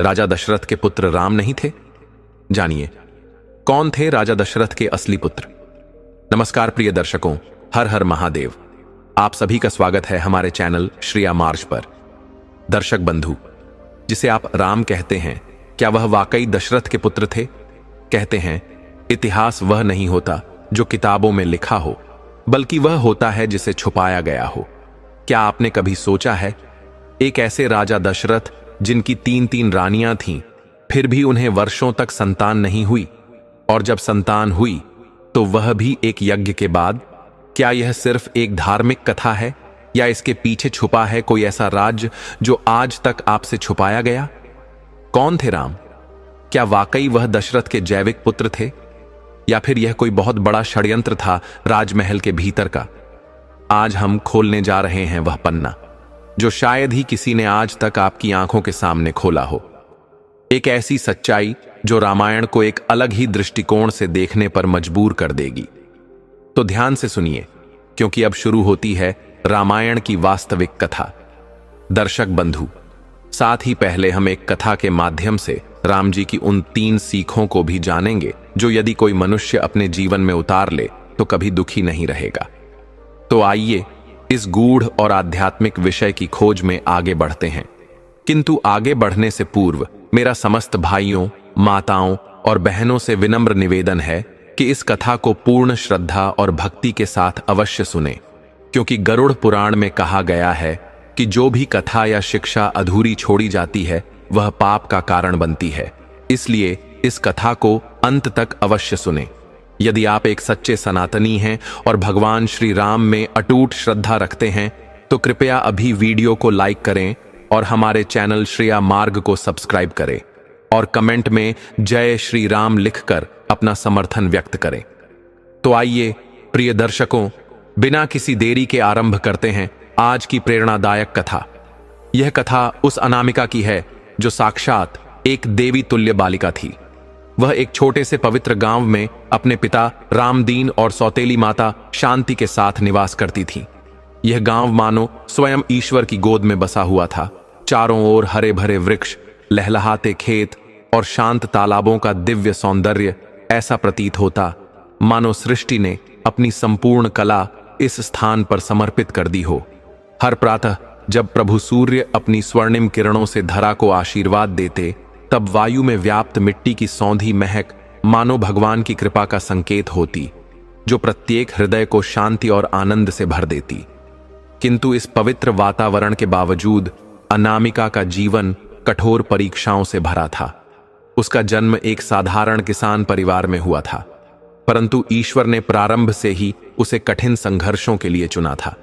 राजा दशरथ के पुत्र राम नहीं थे? जानिए कौन थे राजा दशरथ के असली पुत्र। नमस्कार प्रिय दर्शकों, हर हर महादेव। आप सभी का स्वागत है हमारे चैनल श्रिया मार्च पर। दर्शक बंधु, जिसे आप राम कहते हैं, क्या वह वाकई दशरथ के पुत्र थे? कहते हैं इतिहास वह नहीं होता जो किताबों में लिखा हो, बल्कि वह होता है जिसे छुपाया गया हो। क्या आपने कभी सोचा है, एक ऐसे राजा दशरथ जिनकी 3-3 रानियां थीं, फिर भी उन्हें वर्षों तक संतान नहीं हुई, और जब संतान हुई तो वह भी एक यज्ञ के बाद? क्या यह सिर्फ एक धार्मिक कथा है, या इसके पीछे छुपा है कोई ऐसा राज जो आज तक आपसे छुपाया गया? कौन थे राम? क्या वाकई वह दशरथ के जैविक पुत्र थे, या फिर यह कोई बहुत बड़ा षड्यंत्र था राजमहल के भीतर का? आज हम खोलने जा रहे हैं वह पन्ना जो शायद ही किसी ने आज तक आपकी आंखों के सामने खोला हो। एक ऐसी सच्चाई जो रामायण को एक अलग ही दृष्टिकोण से देखने पर मजबूर कर देगी। तो ध्यान से सुनिए, क्योंकि अब शुरू होती है रामायण की वास्तविक कथा। दर्शक बंधु, साथ ही पहले हम एक कथा के माध्यम से राम जी की उन 3 सीखों को भी जानेंगे जो यदि कोई मनुष्य अपने जीवन में उतार ले तो कभी दुखी नहीं रहेगा। तो आइए इस गूढ़ और आध्यात्मिक विषय की खोज में आगे बढ़ते हैं। किंतु आगे बढ़ने से पूर्व मेरा समस्त भाइयों, माताओं और बहनों से विनम्र निवेदन है कि इस कथा को पूर्ण श्रद्धा और भक्ति के साथ अवश्य सुने, क्योंकि गरुड़ पुराण में कहा गया है कि जो भी कथा या शिक्षा अधूरी छोड़ी जाती है वह पाप का कारण बनती है। इसलिए इस कथा को अंत तक अवश्य सुने। यदि आप एक सच्चे सनातनी हैं और भगवान श्री राम में अटूट श्रद्धा रखते हैं तो कृपया अभी वीडियो को लाइक करें और हमारे चैनल श्रिया मार्ग को सब्सक्राइब करें और कमेंट में जय श्री राम लिखकर अपना समर्थन व्यक्त करें। तो आइए प्रिय दर्शकों, बिना किसी देरी के आरंभ करते हैं आज की प्रेरणादायक कथा। यह कथा उस अनामिका की है जो साक्षात एक देवी तुल्य बालिका थी। वह एक छोटे से पवित्र गांव में अपने पिता रामदीन और सौतेली माता शांति के साथ निवास करती थी। यह गांव मानो स्वयं ईश्वर की गोद में बसा हुआ था। चारों ओर हरे भरे वृक्ष, लहलहाते खेत और शांत तालाबों का दिव्य सौंदर्य ऐसा प्रतीत होता मानो सृष्टि ने अपनी संपूर्ण कला इस स्थान पर समर्पित कर दी हो। हर प्रातः जब प्रभु सूर्य अपनी स्वर्णिम किरणों से धरा को आशीर्वाद देते, तब वायु में व्याप्त मिट्टी की सौंधी महक मानो भगवान की कृपा का संकेत होती, जो प्रत्येक हृदय को शांति और आनंद से भर देती। किंतु इस पवित्र वातावरण के बावजूद अनामिका का जीवन कठोर परीक्षाओं से भरा था। उसका जन्म एक साधारण किसान परिवार में हुआ था, परंतु ईश्वर ने प्रारंभ से ही उसे कठिन संघर्षों के लिए चुना था।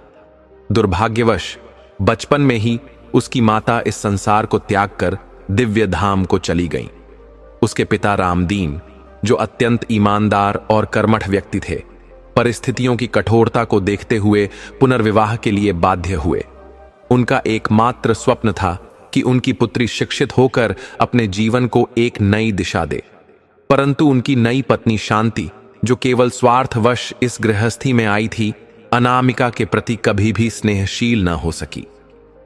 दुर्भाग्यवश बचपन में ही उसकी माता इस संसार को त्याग कर दिव्य धाम को चली गईं। उसके पिता रामदीन, जो अत्यंत ईमानदार और कर्मठ व्यक्ति थे, परिस्थितियों की कठोरता को देखते हुए पुनर्विवाह के लिए बाध्य हुए। उनका एकमात्र स्वप्न था कि उनकी पुत्री शिक्षित होकर अपने जीवन को एक नई दिशा दे, परंतु उनकी नई पत्नी शांति, जो केवल स्वार्थवश इस गृहस्थी में आई थी, अनामिका के प्रति कभी भी स्नेहशील न हो सकी।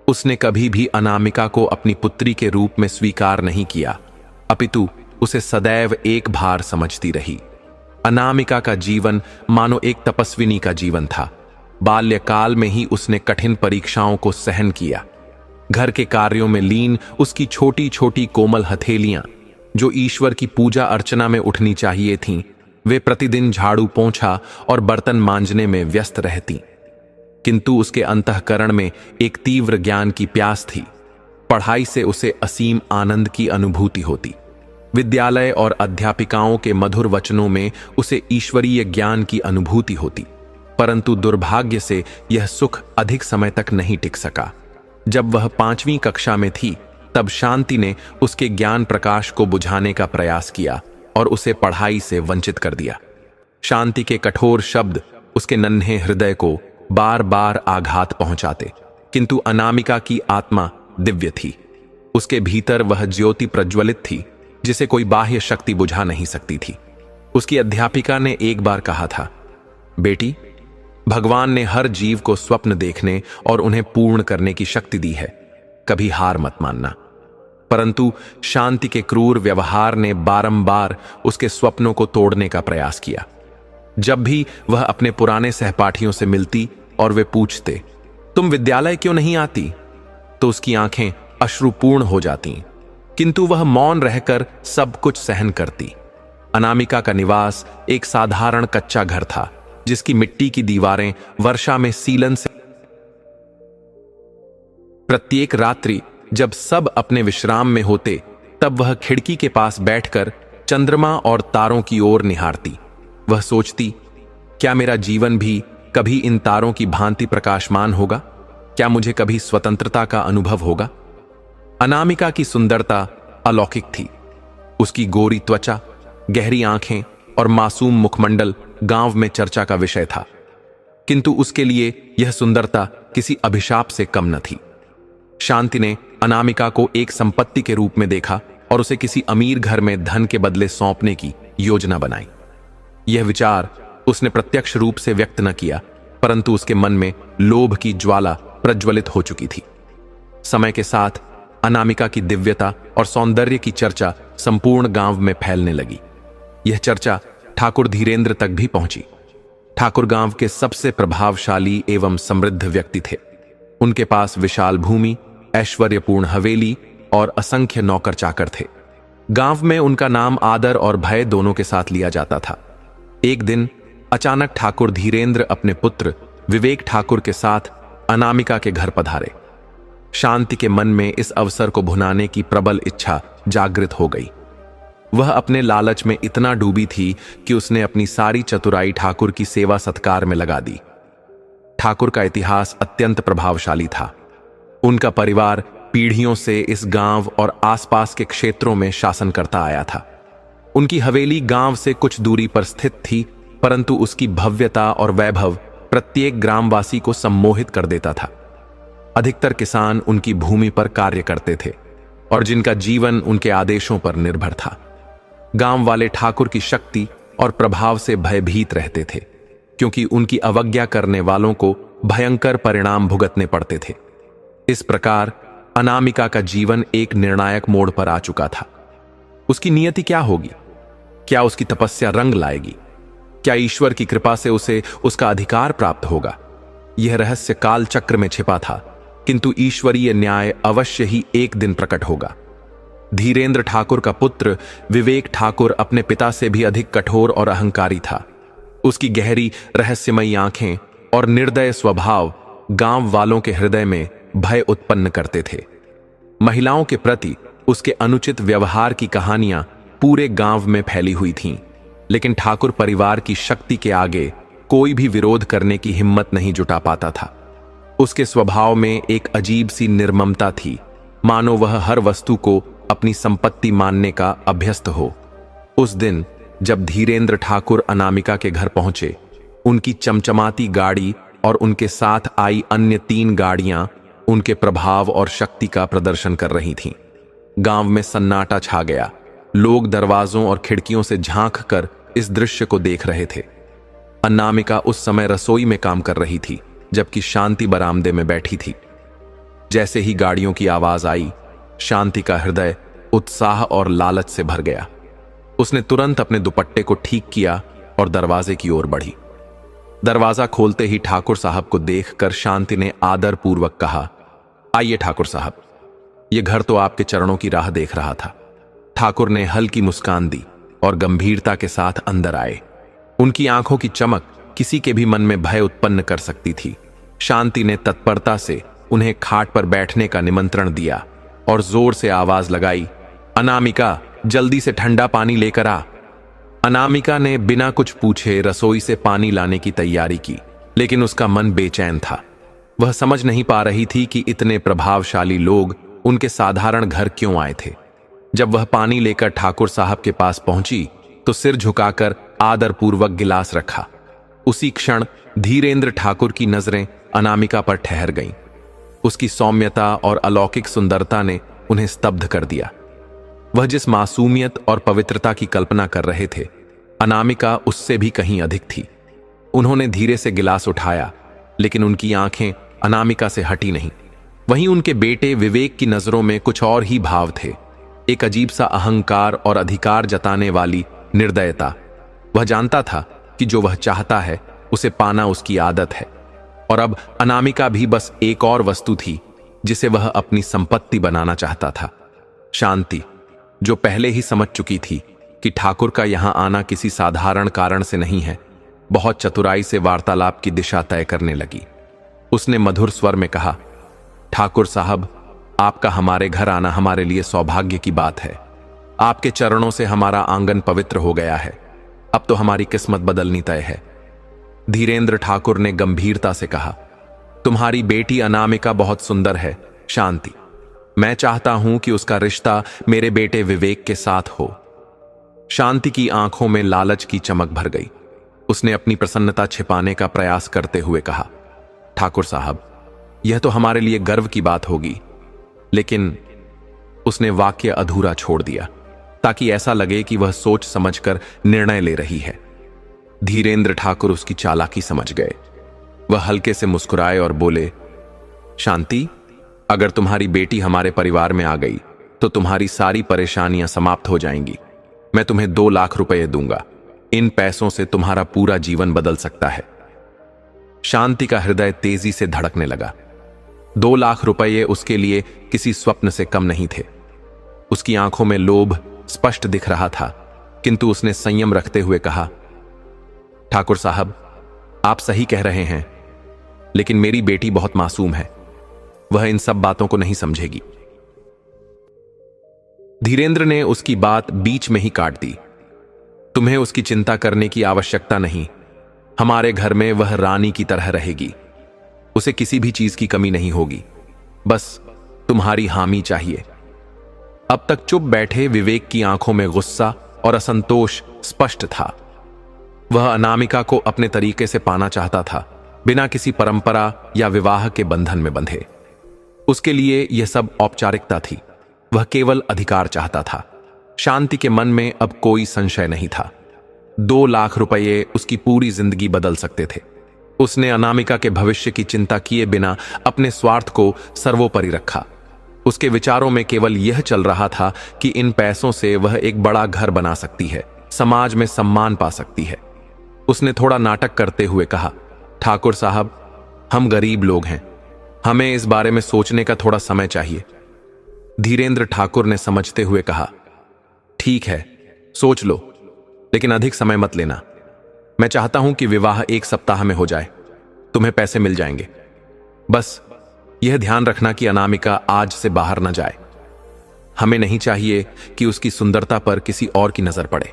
उसने कभी भी अनामिका को अपनी पुत्री के रूप में स्वीकार नहीं किया, अपितु उसे सदैव एक भार समझती रही। अनामिका का जीवन मानो एक तपस्विनी का जीवन था। बाल्यकाल में ही उसने कठिन परीक्षाओं को सहन किया। घर के कार्यों में लीन उसकी छोटी छोटी कोमल हथेलियां, जो ईश्वर की पूजा अर्चना में उठनी चाहिए थीं, वे प्रतिदिन झाड़ू पोंछा और बर्तन मांजने में व्यस्त रहती। किंतु उसके अंतःकरण में एक तीव्र ज्ञान की प्यास थी। पढ़ाई से उसे असीम आनंद की अनुभूति होती। विद्यालय और अध्यापिकाओं के मधुर वचनों में उसे ईश्वरीय ज्ञान की अनुभूति होती। परंतु दुर्भाग्य से यह सुख अधिक समय तक नहीं टिक सका। जब वह 5वीं कक्षा में थी, तब शांति ने उसके ज्ञान प्रकाश को बुझाने का प्रयास किया और उसे पढ़ाई से वंचित कर दिया। शांति के कठोर शब्द उसके नन्हे हृदय को बार बार आघात पहुंचाते, किंतु अनामिका की आत्मा दिव्य थी। उसके भीतर वह ज्योति प्रज्वलित थी जिसे कोई बाह्य शक्ति बुझा नहीं सकती थी। उसकी अध्यापिका ने एक बार कहा था, बेटी, भगवान ने हर जीव को स्वप्न देखने और उन्हें पूर्ण करने की शक्ति दी है, कभी हार मत मानना। परंतु शांति के क्रूर व्यवहार ने बारंबार उसके स्वप्नों को तोड़ने का प्रयास किया। जब भी वह अपने पुराने सहपाठियों से मिलती और वे पूछते, तुम विद्यालय क्यों नहीं आती, तो उसकी आंखें अश्रुपूर्ण हो जाती, किंतु वह मौन रहकर सब कुछ सहन करती। अनामिका का निवास एक साधारण कच्चा घर था, जिसकी मिट्टी की दीवारें वर्षा में सीलन से। प्रत्येक रात्रि जब सब अपने विश्राम में होते, तब वह खिड़की के पास बैठकर चंद्रमा और तारों की ओर निहारती। वह सोचती, क्या मेरा जीवन भी कभी इन तारों की भांति प्रकाशमान होगा? क्या मुझे कभी स्वतंत्रता का अनुभव होगा? अनामिका की सुंदरता अलौकिक थी। उसकी गोरी त्वचा, गहरी आंखें और मासूम मुखमंडल गांव में चर्चा का विषय था, किंतु उसके लिए यह सुंदरता किसी अभिशाप से कम न थी। शांति ने अनामिका को एक संपत्ति के रूप में देखा और उसे किसी अमीर घर में धन के बदले सौंपने की योजना बनाई। यह विचार उसने प्रत्यक्ष रूप से व्यक्त न किया, परंतु उसके मन में लोभ की ज्वाला प्रज्वलित हो चुकी थी। समय के साथ अनामिका की दिव्यता और सौंदर्य की चर्चा संपूर्ण गांव में फैलने लगी। यह चर्चा ठाकुर धीरेंद्र तक भी पहुंची। ठाकुर गांव के सबसे प्रभावशाली एवं समृद्ध व्यक्ति थे। उनके पास विशाल भूमि, ऐश्वर्यपूर्ण हवेली और असंख्य नौकर चाकर थे। गांव में उनका नाम आदर और भय दोनों के साथ लिया जाता था। एक दिन अचानक ठाकुर धीरेंद्र अपने पुत्र विवेक ठाकुर के साथ अनामिका के घर पधारे। शांति के मन में इस अवसर को भुनाने की प्रबल इच्छा जागृत हो गई। वह अपने लालच में इतना डूबी थी कि उसने अपनी सारी चतुराई ठाकुर की सेवा सत्कार में लगा दी। ठाकुर का इतिहास अत्यंत प्रभावशाली था। उनका परिवार पीढ़ियों से इस गांव और आसपास के क्षेत्रों में शासन करता आया था। उनकी हवेली गांव से कुछ दूरी पर स्थित थी, परंतु उसकी भव्यता और वैभव प्रत्येक ग्रामवासी को सम्मोहित कर देता था। अधिकतर किसान उनकी भूमि पर कार्य करते थे और जिनका जीवन उनके आदेशों पर निर्भर था। गांव वाले ठाकुर की शक्ति और प्रभाव से भयभीत रहते थे, क्योंकि उनकी अवज्ञा करने वालों को भयंकर परिणाम भुगतने पड़ते थे। इस प्रकार अनामिका का जीवन एक निर्णायक मोड़ पर आ चुका था। उसकी नियति क्या होगी? क्या उसकी तपस्या रंग लाएगी? क्या ईश्वर की कृपा से उसे उसका अधिकार प्राप्त होगा? यह रहस्य काल चक्र में छिपा था, किंतु ईश्वरीय न्याय अवश्य ही एक दिन प्रकट होगा। धीरेंद्र ठाकुर का पुत्र विवेक ठाकुर अपने पिता से भी अधिक कठोर और अहंकारी था। उसकी गहरी रहस्यमयी आंखें और निर्दय स्वभाव गांव वालों के हृदय में भय उत्पन्न करते थे। महिलाओं के प्रति उसके अनुचित व्यवहार की कहानियां पूरे गांव में फैली हुई थीं, लेकिन ठाकुर परिवार की शक्ति के आगे कोई भी विरोध करने की हिम्मत नहीं जुटा पाता था। उसके स्वभाव में एक अजीब सी निर्ममता थी, मानो वह हर वस्तु को अपनी संपत्ति मानने का अभ्यस्त हो। उस दिन जब धीरेंद्र ठाकुर अनामिका के घर पहुंचे, उनकी चमचमाती गाड़ी और उनके साथ आई अन्य 3 गाड़ियां उनके प्रभाव और शक्ति का प्रदर्शन कर रही थीं। गांव में सन्नाटा छा गया। लोग दरवाजों और खिड़कियों से झांक कर इस दृश्य को देख रहे थे। अनामिका उस समय रसोई में काम कर रही थी, जबकि शांति बरामदे में बैठी थी। जैसे ही गाड़ियों की आवाज आई, शांति का हृदय उत्साह और लालच से भर गया। उसने तुरंत अपने दुपट्टे को ठीक किया और दरवाजे की ओर बढ़ी। दरवाजा खोलते ही ठाकुर साहब को देखकर शांति ने आदर पूर्वक कहा, आइए ठाकुर साहब, यह घर तो आपके चरणों की राह देख रहा था। ठाकुर ने हल्की मुस्कान दी और गंभीरता के साथ अंदर आए। उनकी आंखों की चमक किसी के भी मन में भय उत्पन्न कर सकती थी। शांति ने तत्परता से उन्हें खाट पर बैठने का निमंत्रण दिया और जोर से आवाज लगाई, अनामिका, जल्दी से ठंडा पानी लेकर आ। अनामिका ने बिना कुछ पूछे रसोई से पानी लाने की तैयारी की, लेकिन उसका मन बेचैन था। वह समझ नहीं पा रही थी कि इतने प्रभावशाली लोग उनके साधारण घर क्यों आए थे। जब वह पानी लेकर ठाकुर साहब के पास पहुंची तो सिर झुकाकर आदरपूर्वक गिलास रखा। उसी क्षण धीरेंद्र ठाकुर की नजरें अनामिका पर ठहर गईं। उसकी सौम्यता और अलौकिक सुंदरता ने उन्हें स्तब्ध कर दिया। वह जिस मासूमियत और पवित्रता की कल्पना कर रहे थे, अनामिका उससे भी कहीं अधिक थी। उन्होंने धीरे से गिलास उठाया, लेकिन उनकी आंखें अनामिका से हटी नहीं। वहीं उनके बेटे विवेक की नजरों में कुछ और ही भाव थे, एक अजीब सा अहंकार और अधिकार जताने वाली निर्दयता। वह जानता था कि जो वह चाहता है उसे पाना उसकी आदत है, और अब अनामिका भी बस एक और वस्तु थी जिसे वह अपनी संपत्ति बनाना चाहता था। शांति, जो पहले ही समझ चुकी थी कि ठाकुर का यहां आना किसी साधारण कारण से नहीं है, बहुत चतुराई से वार्तालाप की दिशा तय करने लगी। उसने मधुर स्वर में कहा, ठाकुर साहब, आपका हमारे घर आना हमारे लिए सौभाग्य की बात है। आपके चरणों से हमारा आंगन पवित्र हो गया है। अब तो हमारी किस्मत बदलनी तय है। धीरेंद्र ठाकुर ने गंभीरता से कहा, तुम्हारी बेटी अनामिका बहुत सुंदर है शांति। मैं चाहता हूं कि उसका रिश्ता मेरे बेटे विवेक के साथ हो। शांति की आंखों में लालच की चमक भर गई। उसने अपनी प्रसन्नता छिपाने का प्रयास करते हुए कहा, ठाकुर साहब, यह तो हमारे लिए गर्व की बात होगी, लेकिन उसने वाक्य अधूरा छोड़ दिया ताकि ऐसा लगे कि वह सोच समझकर निर्णय ले रही है। धीरेंद्र ठाकुर उसकी चालाकी समझ गए। वह हल्के से मुस्कुराए और बोले, शांति, अगर तुम्हारी बेटी हमारे परिवार में आ गई तो तुम्हारी सारी परेशानियां समाप्त हो जाएंगी। मैं तुम्हें 2 लाख रुपए दूंगा। इन पैसों से तुम्हारा पूरा जीवन बदल सकता है। शांति का हृदय तेजी से धड़कने लगा। 2 लाख रुपये उसके लिए किसी स्वप्न से कम नहीं थे। उसकी आंखों में लोभ स्पष्ट दिख रहा था, किंतु उसने संयम रखते हुए कहा, ठाकुर साहब, आप सही कह रहे हैं, लेकिन मेरी बेटी बहुत मासूम है। वह इन सब बातों को नहीं समझेगी। धीरेंद्र ने उसकी बात बीच में ही काट दी। तुम्हें उसकी चिंता करने की आवश्यकता नहीं। हमारे घर में वह रानी की तरह रहेगी। उसे किसी भी चीज की कमी नहीं होगी। बस तुम्हारी हामी चाहिए। अब तक चुप बैठे विवेक की आंखों में गुस्सा और असंतोष स्पष्ट था। वह अनामिका को अपने तरीके से पाना चाहता था, बिना किसी परंपरा या विवाह के बंधन में बंधे। उसके लिए यह सब औपचारिकता थी। वह केवल अधिकार चाहता था। शांति के मन में अब कोई संशय नहीं था। 2 लाख रुपये उसकी पूरी जिंदगी बदल सकते थे। उसने अनामिका के भविष्य की चिंता किए बिना अपने स्वार्थ को सर्वोपरि रखा। उसके विचारों में केवल यह चल रहा था कि इन पैसों से वह एक बड़ा घर बना सकती है, समाज में सम्मान पा सकती है। उसने थोड़ा नाटक करते हुए कहा, ठाकुर साहब, हम गरीब लोग हैं। हमें इस बारे में सोचने का थोड़ा समय चाहिए। धीरेंद्र ठाकुर ने समझते हुए कहा, ठीक है, सोच लो, लेकिन अधिक समय मत लेना। मैं चाहता हूं कि विवाह 1 सप्ताह में हो जाए। तुम्हें पैसे मिल जाएंगे। बस यह ध्यान रखना कि अनामिका आज से बाहर न जाए। हमें नहीं चाहिए कि उसकी सुंदरता पर किसी और की नजर पड़े।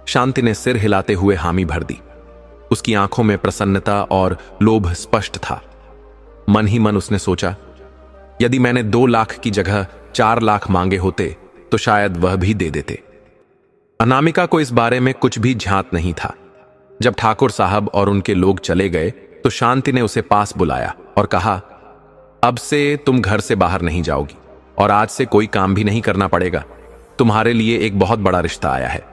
शांति ने सिर हिलाते हुए हामी भर दी। उसकी आंखों में प्रसन्नता और लोभ स्पष्ट था। मन ही मन उसने सोचा, यदि मैंने 2 लाख की जगह 4 लाख मांगे होते तो शायद वह भी दे देते। अनामिका को इस बारे में कुछ भी झांत नहीं था। जब ठाकुर साहब और उनके लोग चले गए तो शांति ने उसे पास बुलाया और कहा, अब से तुम घर से बाहर नहीं जाओगी और आज से कोई काम भी नहीं करना पड़ेगा। तुम्हारे लिए एक बहुत बड़ा रिश्ता आया है।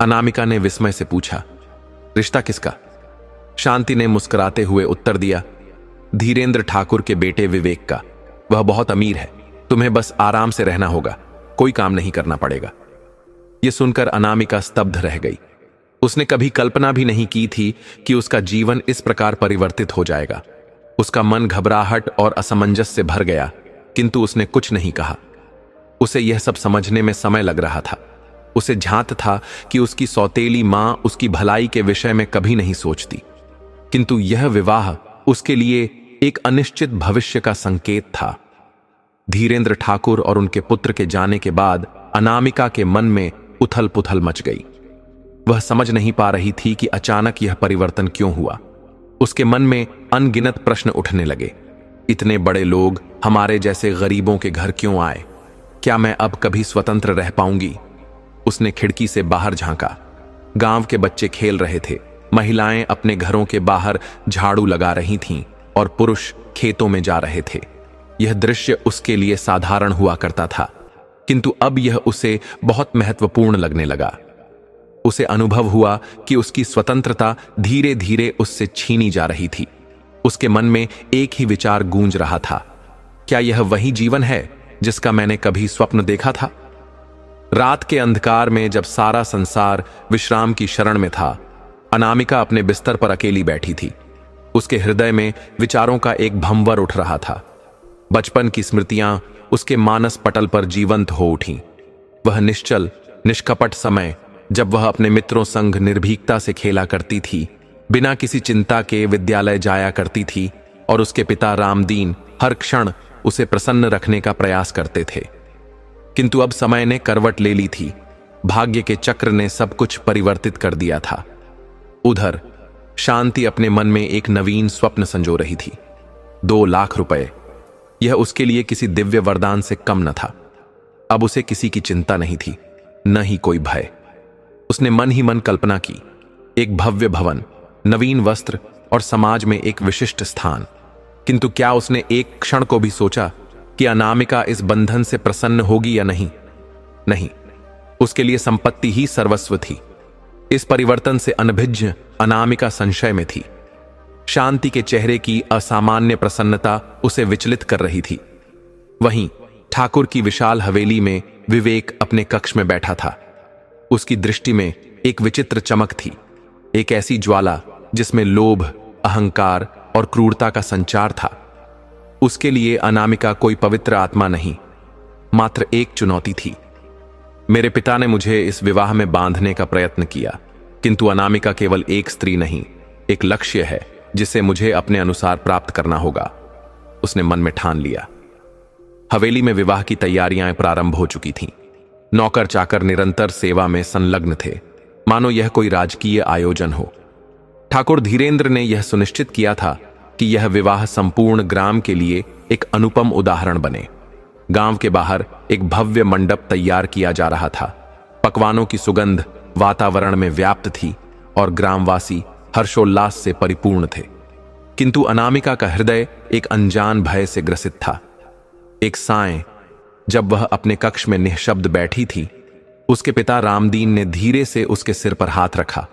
अनामिका ने विस्मय से पूछा, रिश्ता किसका? शांति ने मुस्कुराते हुए उत्तर दिया, धीरेंद्र ठाकुर के बेटे विवेक का। वह बहुत अमीर है। तुम्हें बस आराम से रहना होगा, कोई काम नहीं करना पड़ेगा। यह सुनकर अनामिका स्तब्ध रह गई। उसने कभी कल्पना भी नहीं की थी कि उसका जीवन इस प्रकार परिवर्तित हो जाएगा। उसका मन घबराहट और असमंजस से भर गया, किंतु उसने कुछ नहीं कहा। उसे यह सब समझने में समय लग रहा था। उसे झांत था कि उसकी सौतेली मां उसकी भलाई के विषय में कभी नहीं सोचती, किंतु यह विवाह उसके लिए एक अनिश्चित भविष्य का संकेत था। धीरेंद्र ठाकुर और उनके पुत्र के जाने के बाद अनामिका के मन में उथल पुथल मच गई। वह समझ नहीं पा रही थी कि अचानक यह परिवर्तन क्यों हुआ। उसके मन में अनगिनत प्रश्न उठने लगे। इतने बड़े लोग हमारे जैसे गरीबों के घर क्यों आए? क्या मैं अब कभी स्वतंत्र रह पाऊंगी? उसने खिड़की से बाहर झांका। गांव के बच्चे खेल रहे थे, महिलाएं अपने घरों के बाहर झाड़ू लगा रही थीं और पुरुष खेतों में जा रहे थे। यह दृश्य उसके लिए साधारण हुआ करता था, किंतु अब यह उसे बहुत महत्वपूर्ण लगने लगा। उसे अनुभव हुआ कि उसकी स्वतंत्रता धीरे धीरे उससे छीनी जा रही थी। उसके मन में एक ही विचार गूंज रहा था, क्या यह वही जीवन है जिसका मैंने कभी स्वप्न देखा था? रात के अंधकार में जब सारा संसार विश्राम की शरण में था, अनामिका अपने बिस्तर पर अकेली बैठी थी। उसके हृदय में विचारों का एक भंवर उठ रहा था। बचपन की स्मृतियां उसके मानस पटल पर जीवंत हो उठीं। वह निश्चल निष्कपट समय जब वह अपने मित्रों संग निर्भीकता से खेला करती थी, बिना किसी चिंता के विद्यालय जाया करती थी, और उसके पिता रामदीन हर क्षण उसे प्रसन्न रखने का प्रयास करते थे। किंतु अब समय ने करवट ले ली थी। भाग्य के चक्र ने सब कुछ परिवर्तित कर दिया था। उधर शांति अपने मन में एक नवीन स्वप्न संजो रही थी। 2 लाख रुपए, यह उसके लिए किसी दिव्य वरदान से कम न था। अब उसे किसी की चिंता नहीं थी, न ही कोई भय। उसने मन ही मन कल्पना की, एक भव्य भवन, नवीन वस्त्र और समाज में एक विशिष्ट स्थान। किंतु क्या उसने एक क्षण को भी सोचा कि अनामिका इस बंधन से प्रसन्न होगी या नहीं? नहीं, उसके लिए संपत्ति ही सर्वस्व थी। इस परिवर्तन से अनभिज्ञ अनामिका संशय में थी। शांति के चेहरे की असामान्य प्रसन्नता उसे विचलित कर रही थी। वहीं ठाकुर की विशाल हवेली में विवेक अपने कक्ष में बैठा था। उसकी दृष्टि में एक विचित्र चमक थी, एक ऐसी ज्वाला जिसमें लोभ, अहंकार और क्रूरता का संचार था। उसके लिए अनामिका कोई पवित्र आत्मा नहीं, मात्र एक चुनौती थी। मेरे पिता ने मुझे इस विवाह में बांधने का प्रयत्न किया, किंतु अनामिका केवल एक स्त्री नहीं, एक लक्ष्य है जिसे मुझे अपने अनुसार प्राप्त करना होगा, उसने मन में ठान लिया। हवेली में विवाह की तैयारियां प्रारंभ हो चुकी थीं। नौकर चाकर निरंतर सेवा में संलग्न थे, मानो यह कोई राजकीय आयोजन हो। ठाकुर धीरेन्द्र ने यह सुनिश्चित किया था कि यह विवाह संपूर्ण ग्राम के लिए एक अनुपम उदाहरण बने। गांव के बाहर एक भव्य मंडप तैयार किया जा रहा था। पकवानों की सुगंध वातावरण में व्याप्त थी और ग्रामवासी हर्षोल्लास से परिपूर्ण थे। किंतु अनामिका का हृदय एक अनजान भय से ग्रसित था। एक सायं जब वह अपने कक्ष में निःशब्द बैठी थी, उसके पिता रामदीन ने धीरे से उसके सिर पर हाथ रखा।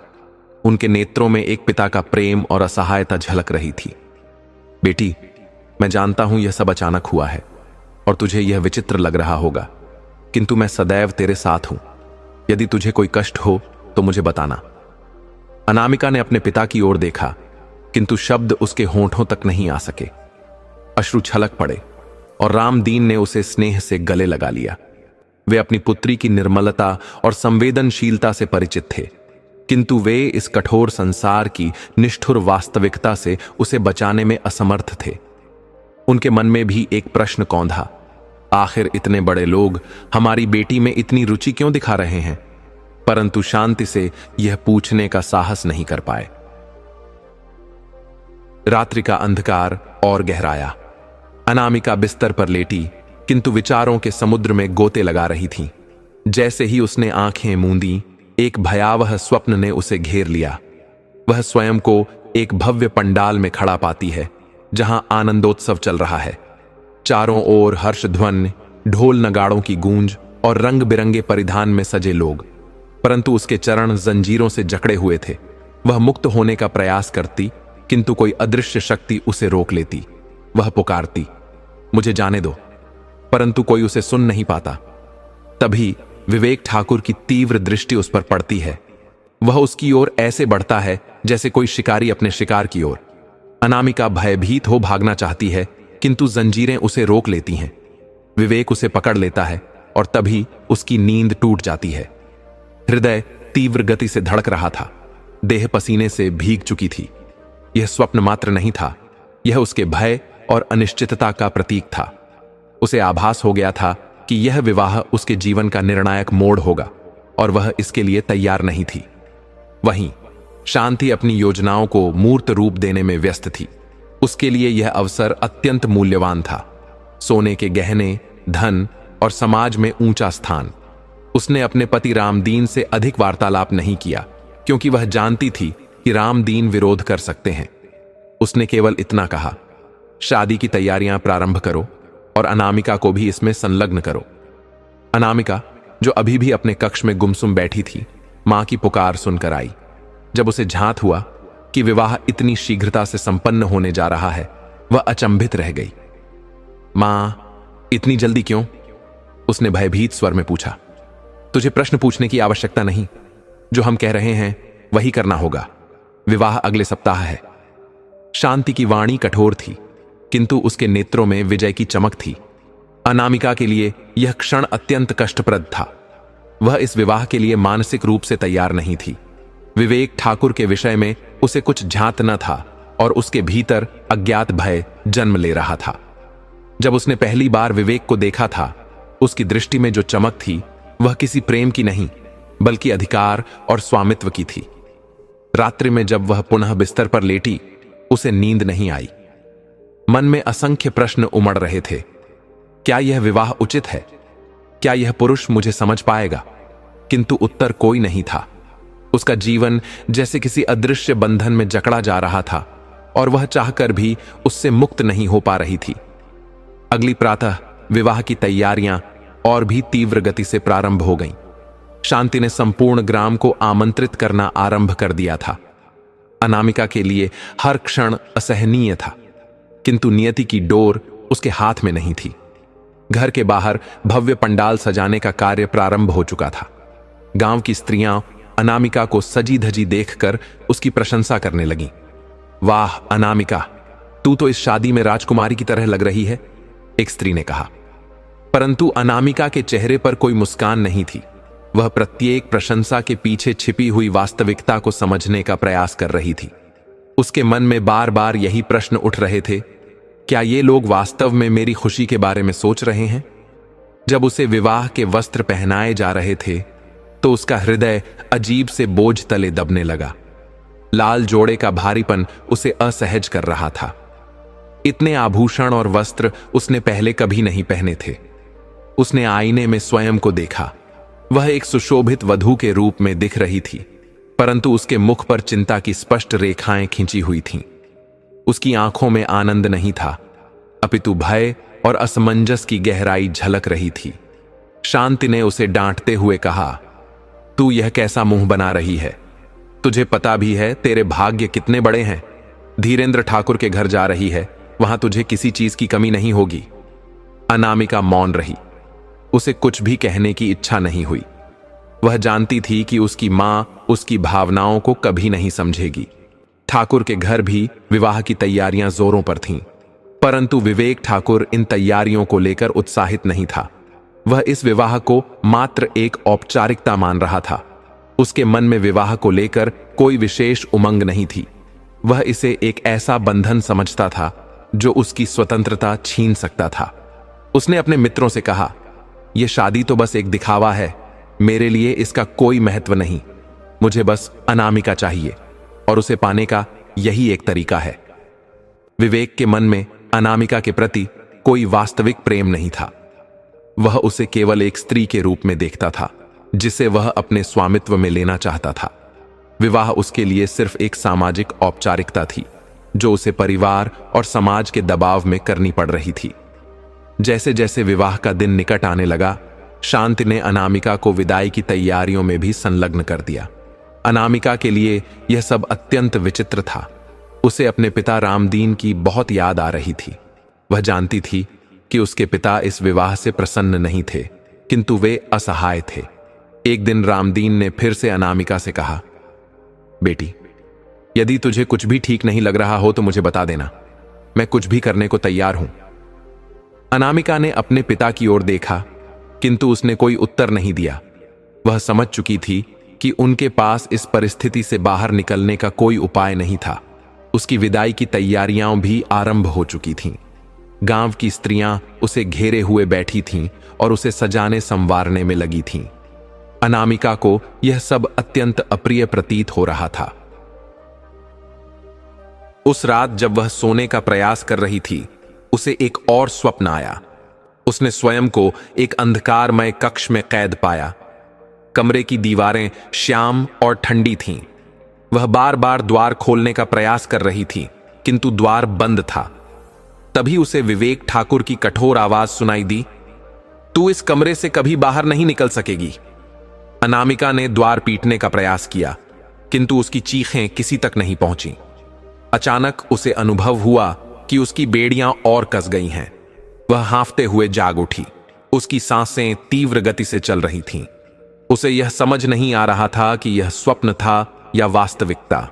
उनके नेत्रों में एक पिता का प्रेम और असहायता झलक रही थी। बेटी, मैं जानता हूं यह सब अचानक हुआ है और तुझे यह विचित्र लग रहा होगा, किंतु मैं सदैव तेरे साथ हूं। यदि तुझे कोई कष्ट हो तो मुझे बताना। अनामिका ने अपने पिता की ओर देखा, किंतु शब्द उसके होंठों तक नहीं आ सके। अश्रु छलक पड़े और रामदीन ने उसे स्नेह से गले लगा लिया। वे अपनी पुत्री की निर्मलता और संवेदनशीलता से परिचित थे, किंतु वे इस कठोर संसार की निष्ठुर वास्तविकता से उसे बचाने में असमर्थ थे। उनके मन में भी एक प्रश्न कौंधा, आखिर इतने बड़े लोग हमारी बेटी में इतनी रुचि क्यों दिखा रहे हैं? परंतु शांति से यह पूछने का साहस नहीं कर पाए। रात्रि का अंधकार और गहराया। अनामिका बिस्तर पर लेटी, किंतु विचारों के समुद्र में गोते लगा रही थी। जैसे ही उसने आंखें मूंदी, एक भयावह स्वप्न ने उसे घेर लिया। वह स्वयं को एक भव्य पंडाल में खड़ा पाती है, जहां आनंदोत्सव चल रहा है। चारों ओर हर्षध्वनि, ढोल नगाड़ों की गूंज और रंग बिरंगे परिधान में सजे लोग, परंतु उसके चरण जंजीरों से जकड़े हुए थे। वह मुक्त होने का प्रयास करती, किंतु कोई अदृश्य शक्ति उसे रोक लेती। वह पुकारती, मुझे जाने दो, परंतु कोई उसे सुन नहीं पाता। तभी विवेक ठाकुर की तीव्र दृष्टि उस पर पड़ती है। वह उसकी ओर ऐसे बढ़ता है जैसे कोई शिकारी अपने शिकार की ओर। अनामिका भयभीत हो भागना चाहती है, किंतु जंजीरें उसे रोक लेती हैं। विवेक उसे पकड़ लेता है और तभी उसकी नींद टूट जाती है। हृदय तीव्र गति से धड़क रहा था, देह पसीने से भीग चुकी थी। यह स्वप्न मात्र नहीं था, यह उसके भय और अनिश्चितता का प्रतीक था। उसे आभास हो गया था कि यह विवाह उसके जीवन का निर्णायक मोड़ होगा और वह इसके लिए तैयार नहीं थी। वहीं शांति अपनी योजनाओं को मूर्त रूप देने में व्यस्त थी। उसके लिए यह अवसर अत्यंत मूल्यवान था। सोने के गहने, धन और समाज में ऊंचा स्थान। उसने अपने पति रामदीन से अधिक वार्तालाप नहीं किया, क्योंकि वह जानती थी कि रामदीन विरोध कर सकते हैं। उसने केवल इतना कहा, शादी की तैयारियां प्रारंभ करो और अनामिका को भी इसमें संलग्न करो। अनामिका, जो अभी भी अपने कक्ष में गुमसुम बैठी थी, मां की पुकार सुनकर आई। जब उसे झांत हुआ कि विवाह इतनी शीघ्रता से संपन्न होने जा रहा है, वह अचंभित रह गई। मां, इतनी जल्दी क्यों? उसने भयभीत स्वर में पूछा। तुझे प्रश्न पूछने की आवश्यकता नहीं। जो हम कह रहे हैं वही करना होगा। विवाह अगले सप्ताह है। शांति की वाणी कठोर थी, किंतु उसके नेत्रों में विजय की चमक थी। अनामिका के लिए यह क्षण अत्यंत कष्टप्रद था। वह इस विवाह के लिए मानसिक रूप से तैयार नहीं थी। विवेक ठाकुर के विषय में उसे कुछ झांत न था और उसके भीतर अज्ञात भय जन्म ले रहा था। जब उसने पहली बार विवेक को देखा था, उसकी दृष्टि में जो चमक थी वह किसी प्रेम की नहीं, बल्कि अधिकार और स्वामित्व की थी। रात्रि में जब वह पुनः बिस्तर पर लेटी, उसे नींद नहीं आई। मन में असंख्य प्रश्न उमड़ रहे थे। क्या यह विवाह उचित है? क्या यह पुरुष मुझे समझ पाएगा? किंतु उत्तर कोई नहीं था। उसका जीवन जैसे किसी अदृश्य बंधन में जकड़ा जा रहा था और वह चाहकर भी उससे मुक्त नहीं हो पा रही थी। अगली प्रातः विवाह की तैयारियां और भी तीव्र गति से प्रारंभ हो गईं। शांति ने संपूर्ण ग्राम को आमंत्रित करना आरंभ कर दिया था। अनामिका के लिए हर क्षण असहनीय था, किंतु नियति की डोर उसके हाथ में नहीं थी। घर के बाहर भव्य पंडाल सजाने का कार्य प्रारंभ हो चुका था। गांव की स्त्रियां अनामिका को सजी धजी देखकर उसकी प्रशंसा करने लगीं। वाह अनामिका, तू तो इस शादी में राजकुमारी की तरह लग रही है, एक स्त्री ने कहा। परंतु अनामिका के चेहरे पर कोई मुस्कान नहीं थी। वह प्रत्येक प्रशंसा के पीछे छिपी हुई वास्तविकता को समझने का प्रयास कर रही थी। उसके मन में बार बार यही प्रश्न उठ रहे थे, क्या ये लोग वास्तव में मेरी खुशी के बारे में सोच रहे हैं? जब उसे विवाह के वस्त्र पहनाए जा रहे थे, तो उसका हृदय अजीब से बोझ तले दबने लगा। लाल जोड़े का भारीपन उसे असहज कर रहा था। इतने आभूषण और वस्त्र उसने पहले कभी नहीं पहने थे। उसने आईने में स्वयं को देखा। वह एक सुशोभित वधू के रूप में दिख रही थी, परंतु उसके मुख पर चिंता की स्पष्ट रेखाएं खींची हुई थीं। उसकी आंखों में आनंद नहीं था, अपितु भय और असमंजस की गहराई झलक रही थी। शांति ने उसे डांटते हुए कहा, तू यह कैसा मुंह बना रही है? तुझे पता भी है तेरे भाग्य कितने बड़े हैं। धीरेंद्र ठाकुर के घर जा रही है, वहां तुझे किसी चीज की कमी नहीं होगी। अनामिका मौन रही। उसे कुछ भी कहने की इच्छा नहीं हुई। वह जानती थी कि उसकी मां उसकी भावनाओं को कभी नहीं समझेगी। ठाकुर के घर भी विवाह की तैयारियां जोरों पर थीं, परंतु विवेक ठाकुर इन तैयारियों को लेकर उत्साहित नहीं था। वह इस विवाह को मात्र एक औपचारिकता मान रहा था। उसके मन में विवाह को लेकर कोई विशेष उमंग नहीं थी। वह इसे एक ऐसा बंधन समझता था जो उसकी स्वतंत्रता छीन सकता था। उसने अपने मित्रों से कहा, यह शादी तो बस एक दिखावा है, मेरे लिए इसका कोई महत्व नहीं। मुझे बस अनामिका चाहिए और उसे पाने का यही एक तरीका है। विवेक के मन में अनामिका के प्रति कोई वास्तविक प्रेम नहीं था। वह उसे केवल एक स्त्री के रूप में देखता था, जिसे वह अपने स्वामित्व में लेना चाहता था। विवाह उसके लिए सिर्फ एक सामाजिक औपचारिकता थी, जो उसे परिवार और समाज के दबाव में करनी पड़ रही थी। जैसे जैसे विवाह का दिन निकट आने लगा, शांति ने अनामिका को विदाई की तैयारियों में भी संलग्न कर दिया। अनामिका के लिए यह सब अत्यंत विचित्र था। उसे अपने पिता रामदीन की बहुत याद आ रही थी। वह जानती थी कि उसके पिता इस विवाह से प्रसन्न नहीं थे, किंतु वे असहाय थे। एक दिन रामदीन ने फिर से अनामिका से कहा, बेटी, यदि तुझे कुछ भी ठीक नहीं लग रहा हो तो मुझे बता देना, मैं कुछ भी करने को तैयार हूं। अनामिका ने अपने पिता की ओर देखा, किंतु उसने कोई उत्तर नहीं दिया। वह समझ चुकी थी कि उनके पास इस परिस्थिति से बाहर निकलने का कोई उपाय नहीं था। उसकी विदाई की तैयारियां भी आरंभ हो चुकी थीं। गांव की स्त्रियां उसे घेरे हुए बैठी थीं और उसे सजाने संवारने में लगी थीं। अनामिका को यह सब अत्यंत अप्रिय प्रतीत हो रहा था। उस रात जब वह सोने का प्रयास कर रही थी, उसे एक और स्वप्न आया। उसने स्वयं को एक अंधकारमय कक्ष में कैद पाया। कमरे की दीवारें श्याम और ठंडी थीं। वह बार बार द्वार खोलने का प्रयास कर रही थी, किंतु द्वार बंद था। तभी उसे विवेक ठाकुर की कठोर आवाज सुनाई दी, तू इस कमरे से कभी बाहर नहीं निकल सकेगी। अनामिका ने द्वार पीटने का प्रयास किया, किंतु उसकी चीखें किसी तक नहीं पहुंची। अचानक उसे अनुभव हुआ कि उसकी बेड़ियां और कस गई हैं। वह हांफते हुए जाग उठी। उसकी सांसें तीव्र गति से चल रही थीं। उसे यह समझ नहीं आ रहा था कि यह स्वप्न था या वास्तविकता।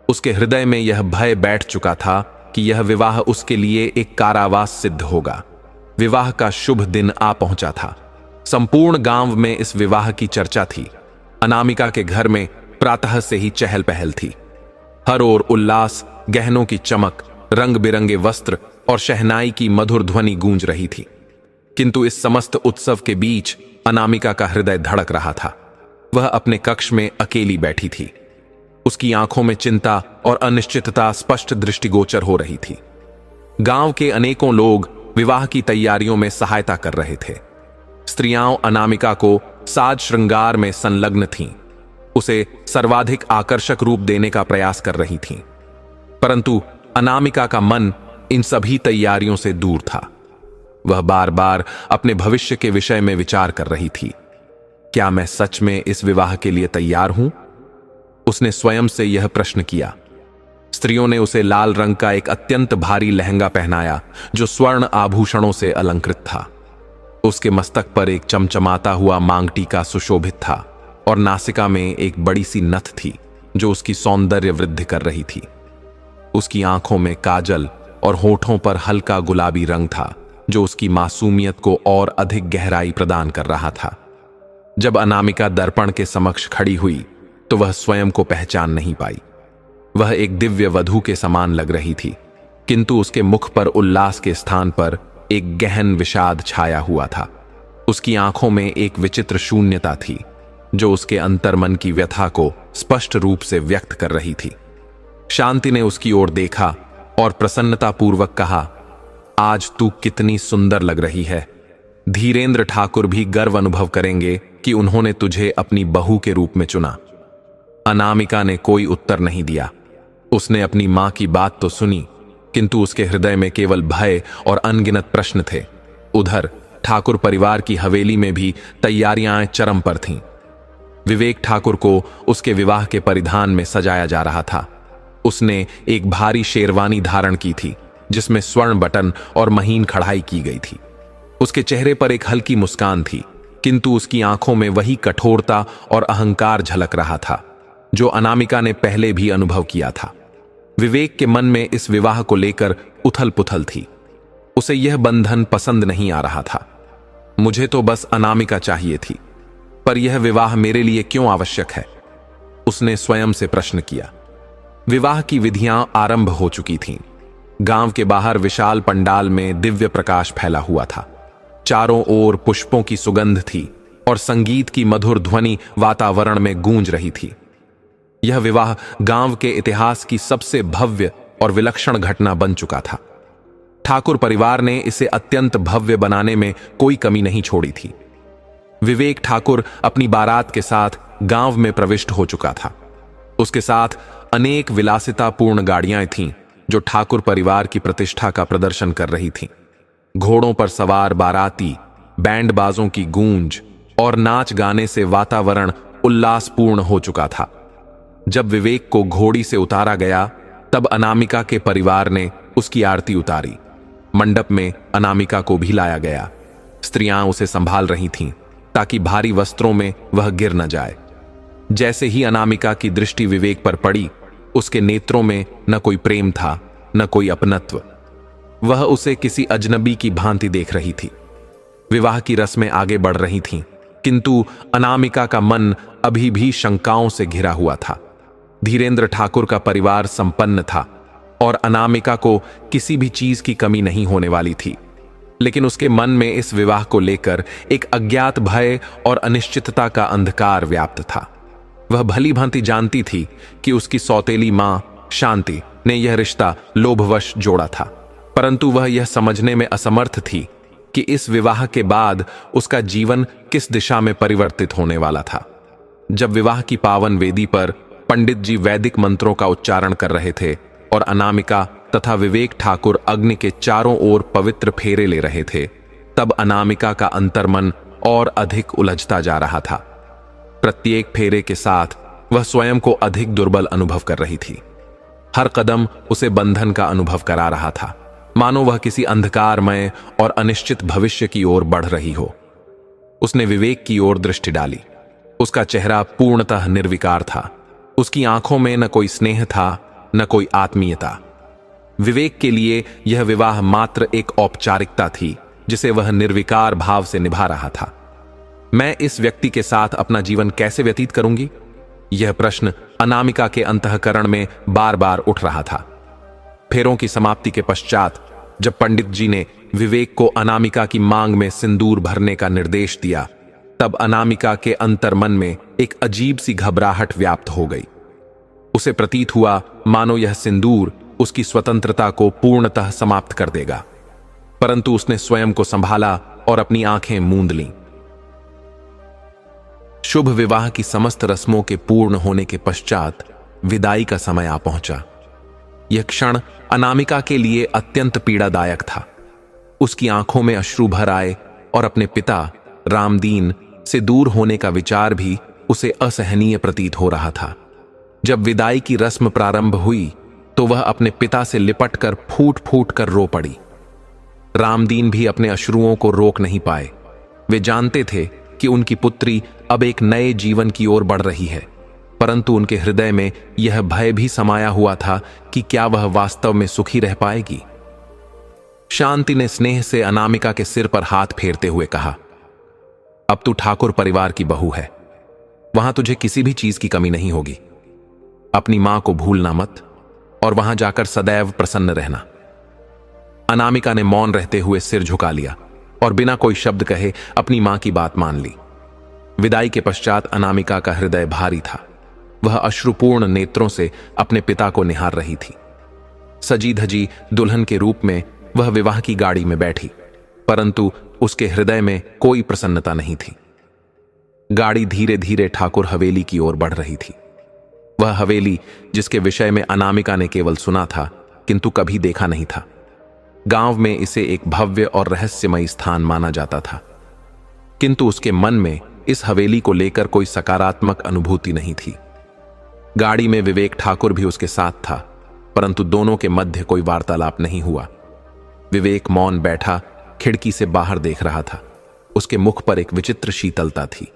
उसके हृदय में यह भय बैठ चुका था कि यह विवाह उसके लिए एक कारावास सिद्ध होगा। विवाह का शुभ दिन आ पहुंचा था। संपूर्ण गांव में इस विवाह की चर्चा थी। अनामिका के घर में प्रातः से ही चहल पहल थी। हर ओर उल्लास, गहनों की चमक, रंग बिरंगे वस्त्र और शहनाई की मधुर ध्वनि गूंज रही थी। किंतु इस समस्त उत्सव के बीच अनामिका का हृदय धड़क रहा था। वह अपने कक्ष में अकेली बैठी थी। उसकी आंखों में चिंता और अनिश्चितता स्पष्ट दृष्टिगोचर हो रही थी। गांव के अनेकों लोग विवाह की तैयारियों में सहायता कर रहे थे। स्त्रियां अनामिका को साज श्रृंगार में संलग्न थीं। उसे सर्वाधिक आकर्षक रूप देने का प्रयास कर रही थीं। परंतु अनामिका का मन इन सभी तैयारियों से दूर था। वह बार बार अपने भविष्य के विषय में विचार कर रही थी। क्या मैं सच में इस विवाह के लिए तैयार हूं? उसने स्वयं से यह प्रश्न किया। स्त्रियों ने उसे लाल रंग का एक अत्यंत भारी लहंगा पहनाया जो स्वर्ण आभूषणों से अलंकृत था। उसके मस्तक पर एक चमचमाता हुआ मांग टीका सुशोभित था और नासिका में एक बड़ी सी नथ थी जो उसकी सौंदर्य वृद्धि कर रही थी। उसकी आंखों में काजल और होठों पर हल्का गुलाबी रंग था जो उसकी मासूमियत को और अधिक गहराई प्रदान कर रहा था। जब अनामिका दर्पण के समक्ष खड़ी हुई तो वह स्वयं को पहचान नहीं पाई। वह एक दिव्य वधू के समान लग रही थी, किंतु उसके मुख पर उल्लास के स्थान पर एक गहन विषाद छाया हुआ था। उसकी आंखों में एक विचित्र शून्यता थी जो उसके अंतर्मन की व्यथा को स्पष्ट रूप से व्यक्त कर रही थी। शांति ने उसकी ओर देखा और प्रसन्नतापूर्वक कहा, आज तू कितनी सुंदर लग रही है। धीरेंद्र ठाकुर भी गर्व अनुभव करेंगे कि उन्होंने तुझे अपनी बहू के रूप में चुना। अनामिका ने कोई उत्तर नहीं दिया। उसने अपनी मां की बात तो सुनी, किंतु उसके हृदय में केवल भय और अनगिनत प्रश्न थे। उधर ठाकुर परिवार की हवेली में भी तैयारियां चरम पर थीं। विवेक ठाकुर को उसके विवाह के परिधान में सजाया जा रहा था। उसने एक भारी शेरवानी धारण की थी जिसमें स्वर्ण बटन और महीन कढ़ाई की गई थी। उसके चेहरे पर एक हल्की मुस्कान थी, किंतु उसकी आंखों में वही कठोरता और अहंकार झलक रहा था जो अनामिका ने पहले भी अनुभव किया था। विवेक के मन में इस विवाह को लेकर उथल पुथल थी। उसे यह बंधन पसंद नहीं आ रहा था। मुझे तो बस अनामिका चाहिए थी, पर यह विवाह मेरे लिए क्यों आवश्यक है? उसने स्वयं से प्रश्न किया। विवाह की विधियां आरंभ हो चुकी थीं। गांव के बाहर विशाल पंडाल में दिव्य प्रकाश फैला हुआ था। चारों ओर पुष्पों की सुगंध थी और संगीत की मधुर ध्वनि वातावरण में गूंज रही थी। यह विवाह गांव के इतिहास की सबसे भव्य और विलक्षण घटना बन चुका था। ठाकुर परिवार ने इसे अत्यंत भव्य बनाने में कोई कमी नहीं छोड़ी थी। विवेक ठाकुर अपनी बारात के साथ गांव में प्रविष्ट हो चुका था। उसके साथ अनेक विलासितापूर्ण गाड़ियां थीं जो ठाकुर परिवार की प्रतिष्ठा का प्रदर्शन कर रही थीं। घोड़ों पर सवार बाराती, बैंड बाजों की गूंज और नाच गाने से वातावरण उल्लासपूर्ण हो चुका था। जब विवेक को घोड़ी से उतारा गया तब अनामिका के परिवार ने उसकी आरती उतारी। मंडप में अनामिका को भी लाया गया। स्त्रियां उसे संभाल रही थीं ताकि भारी वस्त्रों में वह गिर न जाए। जैसे ही अनामिका की दृष्टि विवेक पर पड़ी, उसके नेत्रों में न कोई प्रेम था न कोई अपनत्व। वह उसे किसी अजनबी की भांति देख रही थी। विवाह की रस्में आगे बढ़ रही थीं, किंतु अनामिका का मन अभी भी शंकाओं से घिरा हुआ था। धीरेंद्र ठाकुर का परिवार संपन्न था और अनामिका को किसी भी चीज की कमी नहीं होने वाली थी, लेकिन उसके मन में इस विवाह को लेकर एक अज्ञात भय और अनिश्चितता का अंधकार व्याप्त था। वह भली भांति जानती थी कि उसकी सौतेली मां शांति ने यह रिश्ता लोभवश जोड़ा था, परंतु वह यह समझने में असमर्थ थी कि इस विवाह के बाद उसका जीवन किस दिशा में परिवर्तित होने वाला था। जब विवाह की पावन वेदी पर पंडित जी वैदिक मंत्रों का उच्चारण कर रहे थे और अनामिका तथा विवेक ठाकुर अग्नि के चारों ओर पवित्र फेरे ले रहे थे, तब अनामिका का अंतर्मन और अधिक उलझता जा रहा था। प्रत्येक फेरे के साथ वह स्वयं को अधिक दुर्बल अनुभव कर रही थी। हर कदम उसे बंधन का अनुभव करा रहा था। मानो वह किसी अंधकारमय और अनिश्चित भविष्य की ओर बढ़ रही हो। उसने विवेक की ओर दृष्टि डाली। उसका चेहरा पूर्णतः निर्विकार था। उसकी आंखों में न कोई स्नेह था, न कोई आत्मीयता। विवेक के लिए यह विवाह मात्र एक औपचारिकता थी जिसे वह निर्विकार भाव से निभा रहा था। मैं इस व्यक्ति के साथ अपना जीवन कैसे व्यतीत करूंगी? यह प्रश्न अनामिका के अंतःकरण में बार बार उठ रहा था। फेरों की समाप्ति के पश्चात जब पंडित जी ने विवेक को अनामिका की मांग में सिंदूर भरने का निर्देश दिया, तब अनामिका के अंतर्मन में एक अजीब सी घबराहट व्याप्त हो गई। उसे प्रतीत हुआ मानो यह सिंदूर उसकी स्वतंत्रता को पूर्णतः समाप्त कर देगा, परंतु उसने स्वयं को संभाला और अपनी आंखें मूंद लीं। शुभ विवाह की समस्त रस्मों के पूर्ण होने के पश्चात विदाई का समय आ पहुंचा। यह क्षण अनामिका के लिए अत्यंत पीड़ादायक था। उसकी आंखों में अश्रु भर आए और अपने पिता रामदीन से दूर होने का विचार भी उसे असहनीय प्रतीत हो रहा था। जब विदाई की रस्म प्रारंभ हुई तो वह अपने पिता से लिपट कर फूट फूट कर रो पड़ी। रामदीन भी अपने अश्रुओं को रोक नहीं पाए। वे जानते थे कि उनकी पुत्री अब एक नए जीवन की ओर बढ़ रही है, परंतु उनके हृदय में यह भय भी समाया हुआ था कि क्या वह वास्तव में सुखी रह पाएगी। शांति ने स्नेह से अनामिका के सिर पर हाथ फेरते हुए कहा, अब तू ठाकुर परिवार की बहू है, वहां तुझे किसी भी चीज की कमी नहीं होगी। अपनी मां को भूलना मत और वहां जाकर सदैव प्रसन्न रहना। अनामिका ने मौन रहते हुए सिर झुका लिया और बिना कोई शब्द कहे अपनी मां की बात मान ली। विदाई के पश्चात अनामिका का हृदय भारी था। वह अश्रुपूर्ण नेत्रों से अपने पिता को निहार रही थी। सजी धजी दुल्हन के रूप में वह विवाह की गाड़ी में बैठी, परंतु उसके हृदय में कोई प्रसन्नता नहीं थी। गाड़ी धीरे धीरे ठाकुर हवेली की ओर बढ़ रही थी। वह हवेली जिसके विषय में अनामिका ने केवल सुना था किंतु कभी देखा नहीं था। गांव में इसे एक भव्य और रहस्यमय स्थान माना जाता था, किंतु उसके मन में इस हवेली को लेकर कोई सकारात्मक अनुभूति नहीं थी। गाड़ी में विवेक ठाकुर भी उसके साथ था, परंतु दोनों के मध्य कोई वार्तालाप नहीं हुआ। विवेक मौन बैठा खिड़की से बाहर देख रहा था। उसके मुख पर एक विचित्र शीतलता थी।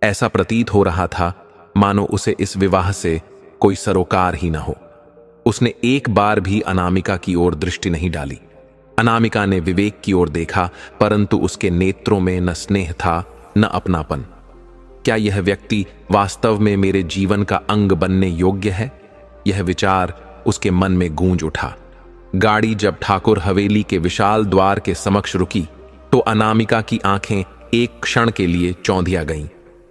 ऐसा प्रतीत हो रहा था मानो उसे इस विवाह से कोई सरोकार ही न हो। उसने एक बार भी अनामिका की ओर दृष्टि नहीं डाली। अनामिका ने विवेक की ओर देखा, परंतु उसके नेत्रों में न स्नेह था न अपनापन। क्या यह व्यक्ति वास्तव में मेरे जीवन का अंग बनने योग्य है? यह विचार उसके मन में गूंज उठा। गाड़ी जब ठाकुर हवेली के विशाल द्वार के समक्ष रुकी तो अनामिका की आंखें एक क्षण के लिए चौंधिया गईं।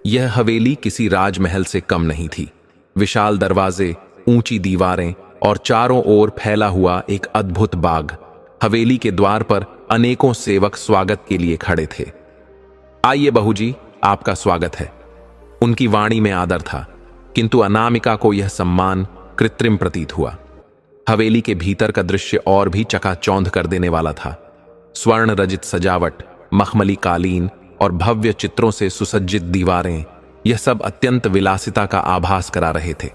यह हवेली किसी राजमहल से कम नहीं थी। विशाल दरवाजे, ऊंची दीवारें और चारों ओर फैला हुआ एक अद्भुत बाग। हवेली के द्वार पर अनेकों सेवक स्वागत के लिए खड़े थे। आइए बहू जी, आपका स्वागत है। उनकी वाणी में आदर था, किंतु अनामिका को यह सम्मान कृत्रिम प्रतीत हुआ। हवेली के भीतर का दृश्य और भी चकाचौंध कर देने वाला था। स्वर्ण रजित सजावट, मखमली कालीन और भव्य चित्रों से सुसज्जित दीवारें, यह सब अत्यंत विलासिता का आभास करा रहे थे।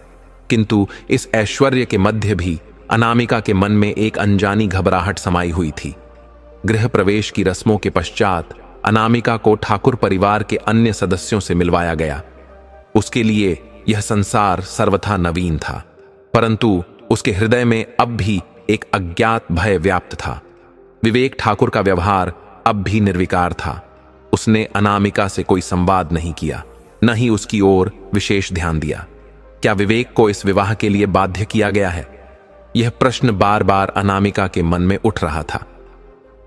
किंतु इस ऐश्वर्य के मध्य भी अनामिका के मन में एक अनजानी घबराहट समाई हुई थी। गृह प्रवेश की रस्मों के पश्चात अनामिका को ठाकुर परिवार के अन्य सदस्यों से मिलवाया गया। उसके लिए यह संसार सर्वथा नवीन था, परंतु उसके हृदय में अब भी एक अज्ञात भय व्याप्त था। विवेक ठाकुर का व्यवहार अब भी निर्विकार था। उसने अनामिका से कोई संवाद नहीं किया, न ही उसकी ओर विशेष ध्यान दिया। क्या विवेक को इस विवाह के लिए बाध्य किया गया है? यह प्रश्न बार बार अनामिका के मन में उठ रहा था।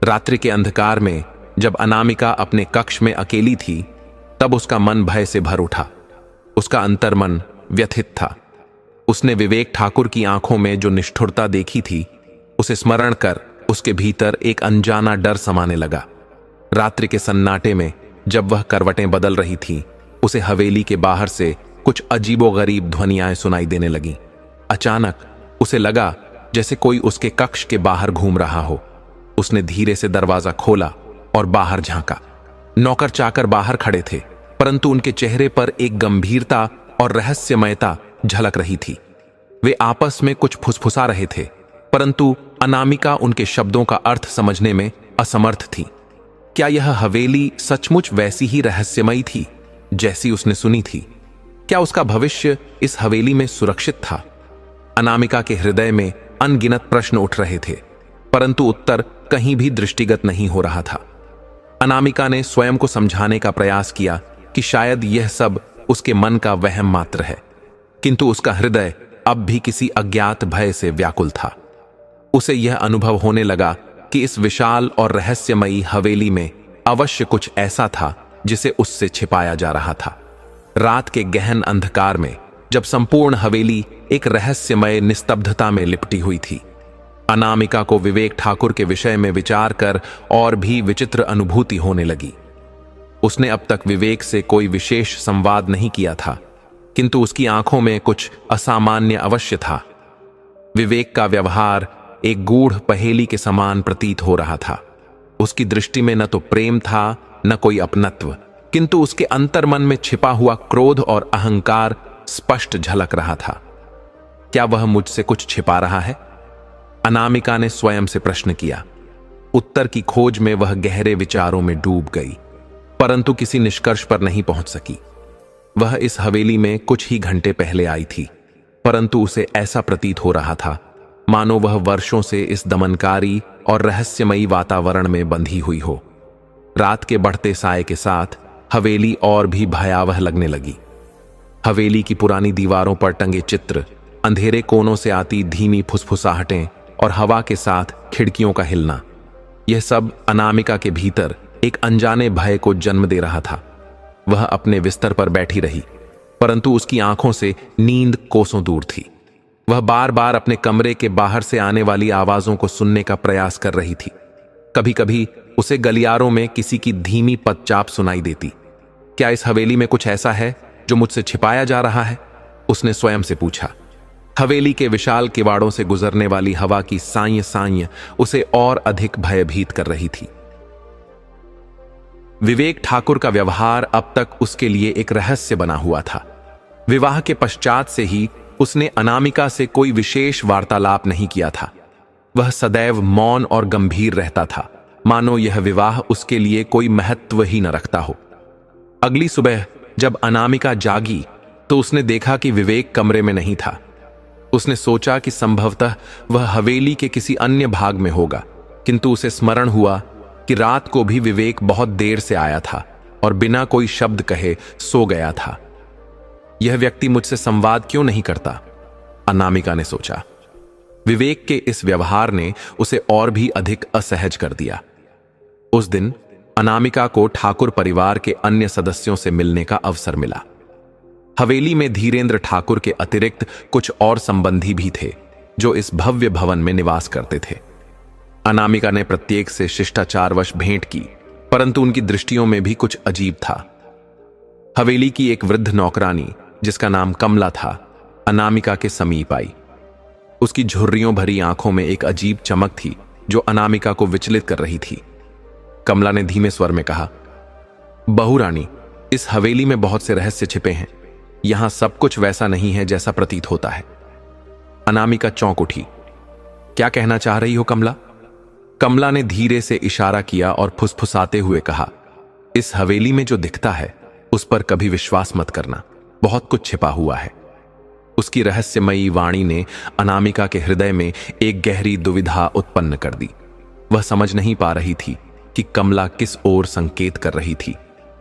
रात्रि के अंधकार में जब अनामिका अपने कक्ष में अकेली थी, तब उसका मन भय से भर उठा। उसका अंतर्मन व्यथित था। उसने विवेक ठाकुर की आंखों में जो निष्ठुरता देखी थी, उसे स्मरण कर उसके भीतर एक अनजाना डर समाने लगा। रात्रि के सन्नाटे में जब वह करवटें बदल रही थी, उसे हवेली के बाहर से कुछ अजीबोगरीब ध्वनियां सुनाई देने लगीं। अचानक उसे लगा जैसे कोई उसके कक्ष के बाहर घूम रहा हो। उसने धीरे से दरवाजा खोला और बाहर झांका। नौकर चाकर बाहर खड़े थे, परंतु उनके चेहरे पर एक गंभीरता और रहस्यमयता झलक रही थी। वे आपस में कुछ फुसफुसा रहे थे, परंतु अनामिका उनके शब्दों का अर्थ समझने में असमर्थ थी। क्या यह हवेली सचमुच वैसी ही रहस्यमयी थी जैसी उसने सुनी थी? क्या उसका भविष्य इस हवेली में सुरक्षित था? अनामिका के हृदय में अनगिनत प्रश्न उठ रहे थे, परंतु उत्तर कहीं भी दृष्टिगत नहीं हो रहा था। अनामिका ने स्वयं को समझाने का प्रयास किया कि शायद यह सब उसके मन का वहम मात्र है, किंतु उसका हृदय अब भी किसी अज्ञात भय से व्याकुल था। उसे यह अनुभव होने लगा कि इस विशाल और रहस्यमयी हवेली में अवश्य कुछ ऐसा था जिसे उससे छिपाया जा रहा था। रात के गहन अंधकार में जब संपूर्ण हवेली एक रहस्यमय निस्तब्धता में लिपटी हुई थी, अनामिका को विवेक ठाकुर के विषय में विचार कर और भी विचित्र अनुभूति होने लगी। उसने अब तक विवेक से कोई विशेष संवाद नहीं किया था, किंतु उसकी आंखों में कुछ असामान्य अवश्य था। विवेक का व्यवहार एक गूढ़ पहेली के समान प्रतीत हो रहा था। उसकी दृष्टि में न तो प्रेम था न कोई अपनत्व, किंतु उसके अंतर्मन में छिपा हुआ क्रोध और अहंकार स्पष्ट झलक रहा था। क्या वह मुझसे कुछ छिपा रहा है? अनामिका ने स्वयं से प्रश्न किया। उत्तर की खोज में वह गहरे विचारों में डूब गई, परंतु किसी निष्कर्ष पर नहीं पहुंच सकी। वह इस हवेली में कुछ ही घंटे पहले आई थी, परंतु उसे ऐसा प्रतीत हो रहा था मानो वह वर्षों से इस दमनकारी और रहस्यमयी वातावरण में बंधी हुई हो। रात के बढ़ते साए के साथ हवेली और भी भयावह लगने लगी। हवेली की पुरानी दीवारों पर टंगे चित्र, अंधेरे कोनों से आती धीमी फुसफुसाहटें और हवा के साथ खिड़कियों का हिलना, यह सब अनामिका के भीतर एक अनजाने भय को जन्म दे रहा था। वह अपने बिस्तर पर बैठी रही, परंतु उसकी आंखों से नींद कोसों दूर थी। वह बार बार अपने कमरे के बाहर से आने वाली आवाजों को सुनने का प्रयास कर रही थी। कभी कभी उसे गलियारों में किसी की धीमी पदचाप सुनाई देती। क्या इस हवेली में कुछ ऐसा है जो मुझसे छिपाया जा रहा है? उसने स्वयं से पूछा। हवेली के विशाल किवाड़ों से गुजरने वाली हवा की साइं साइं उसे और अधिक भयभीत कर रही थी। विवेक ठाकुर का व्यवहार अब तक उसके लिए एक रहस्य बना हुआ था। विवाह के पश्चात से ही उसने अनामिका से कोई विशेष वार्तालाप नहीं किया था। वह सदैव मौन और गंभीर रहता था, मानो यह विवाह उसके लिए कोई महत्व ही न रखता हो। अगली सुबह जब अनामिका जागी तो उसने देखा कि विवेक कमरे में नहीं था। उसने सोचा कि संभवतः वह हवेली के किसी अन्य भाग में होगा, किंतु उसे स्मरण हुआ कि रात को भी विवेक बहुत देर से आया था और बिना कोई शब्द कहे सो गया था। यह व्यक्ति मुझसे संवाद क्यों नहीं करता? अनामिका ने सोचा। विवेक के इस व्यवहार ने उसे और भी अधिक असहज कर दिया। उस दिन अनामिका को ठाकुर परिवार के अन्य सदस्यों से मिलने का अवसर मिला। हवेली में धीरेन्द्र ठाकुर के अतिरिक्त कुछ और संबंधी भी थे जो इस भव्य भवन में निवास करते थे। अनामिका ने प्रत्येक से शिष्टाचारवश भेंट की, परंतु उनकी दृष्टियों में भी कुछ अजीब था। हवेली की एक वृद्ध नौकरानी जिसका नाम कमला था, अनामिका के समीप आई। उसकी झुर्रियों भरी आंखों में एक अजीब चमक थी जो अनामिका को विचलित कर रही थी। कमला ने धीमे स्वर में कहा, बहू रानी, इस हवेली में बहुत से रहस्य छिपे हैं। यहां सब कुछ वैसा नहीं है जैसा प्रतीत होता है। अनामिका चौंक उठी। क्या कहना चाह रही हो कमला? कमला ने धीरे से इशारा किया और फुसफुसाते हुए कहा, इस हवेली में जो दिखता है उस पर कभी विश्वास मत करना, बहुत कुछ छिपा हुआ है। उसकी रहस्यमयी वाणी ने अनामिका के हृदय में एक गहरी दुविधा उत्पन्न कर दी। वह समझ नहीं पा रही थी कि कमला किस ओर संकेत कर रही थी,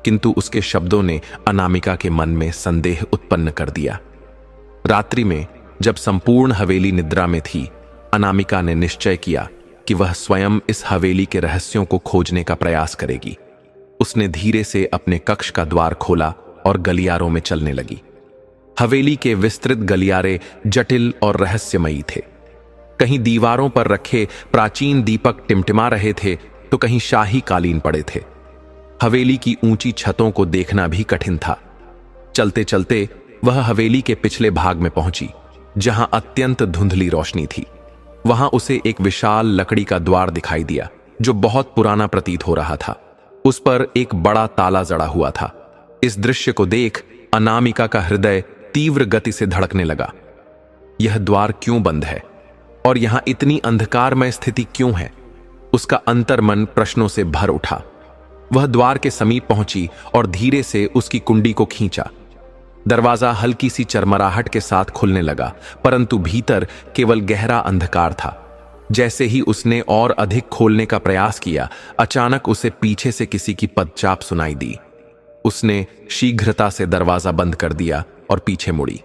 किंतु उसके शब्दों ने अनामिका के मन में संदेह उत्पन्न कर दिया। रात्रि में जब संपूर्ण हवेली निद्रा में थी, अनामिका ने निश्चय किया कि वह स्वयं इस हवेली के रहस्यों को खोजने का प्रयास करेगी। उसने धीरे से अपने कक्ष का द्वार खोला और गलियारों में चलने लगी। हवेली के विस्तृत गलियारे जटिल और रहस्यमयी थे। कहीं दीवारों पर रखे प्राचीन दीपक टिमटिमा रहे थे तो कहीं शाही कालीन पड़े थे। हवेली की ऊंची छतों को देखना भी कठिन था। चलते चलते वह हवेली के पिछले भाग में पहुंची, जहां अत्यंत धुंधली रोशनी थी। वहां उसे एक विशाल लकड़ी का द्वार दिखाई दिया जो बहुत पुराना प्रतीत हो रहा था। उस पर एक बड़ा ताला जड़ा हुआ था। इस दृश्य को देख अनामिका का हृदय तीव्र गति से धड़कने लगा। यह द्वार क्यों बंद है? और यहां इतनी अंधकारमय स्थिति क्यों है? उसका अंतर्मन प्रश्नों से भर उठा। वह द्वार के समीप पहुंची और धीरे से उसकी कुंडी को खींचा। दरवाजा हल्की सी चरमराहट के साथ खुलने लगा, परंतु भीतर केवल गहरा अंधकार था। जैसे ही उसने और अधिक खोलने का प्रयास किया, अचानक उसे पीछे से किसी की पदचाप सुनाई दी। उसने शीघ्रता से दरवाजा बंद कर दिया और पीछे मुड़ी।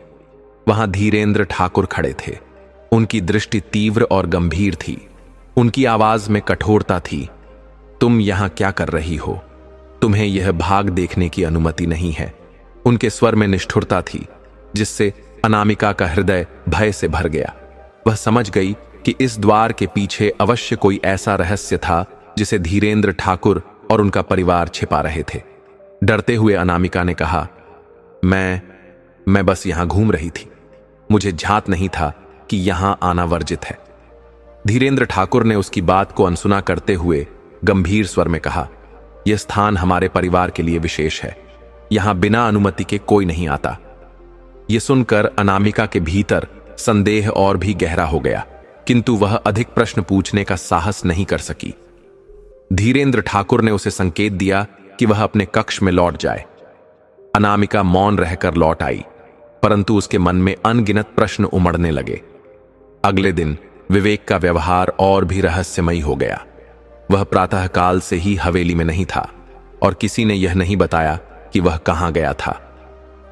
वहां धीरेंद्र ठाकुर खड़े थे। उनकी दृष्टि तीव्र और गंभीर थी। उनकी आवाज में कठोरता थी। तुम यहां क्या कर रही हो? तुम्हें यह भाग देखने की अनुमति नहीं है। उनके स्वर में निष्ठुरता थी, जिससे अनामिका का हृदय भय से भर गया। वह समझ गई कि इस द्वार के पीछे अवश्य कोई ऐसा रहस्य था जिसे धीरेंद्र ठाकुर और उनका परिवार छिपा रहे थे। डरते हुए अनामिका ने कहा, मैं बस यहां घूम रही थी। मुझे झात नहीं था कि यहां आना वर्जित है। धीरेंद्र ठाकुर ने उसकी बात को अनसुना करते हुए गंभीर स्वर में कहा, यह स्थान हमारे परिवार के लिए विशेष है। यहां बिना अनुमति के कोई नहीं आता। यह सुनकर अनामिका के भीतर संदेह और भी गहरा हो गया, किंतु वह अधिक प्रश्न पूछने का साहस नहीं कर सकी। धीरेंद्र ठाकुर ने उसे संकेत दिया कि वह अपने कक्ष में लौट जाए। अनामिका मौन रहकर लौट आई, परंतु उसके मन में अनगिनत प्रश्न उमड़ने लगे। अगले दिन विवेक का व्यवहार और भी रहस्यमयी हो गया। वह प्रातःकाल से ही हवेली में नहीं था और किसी ने यह नहीं बताया कि वह कहां गया था।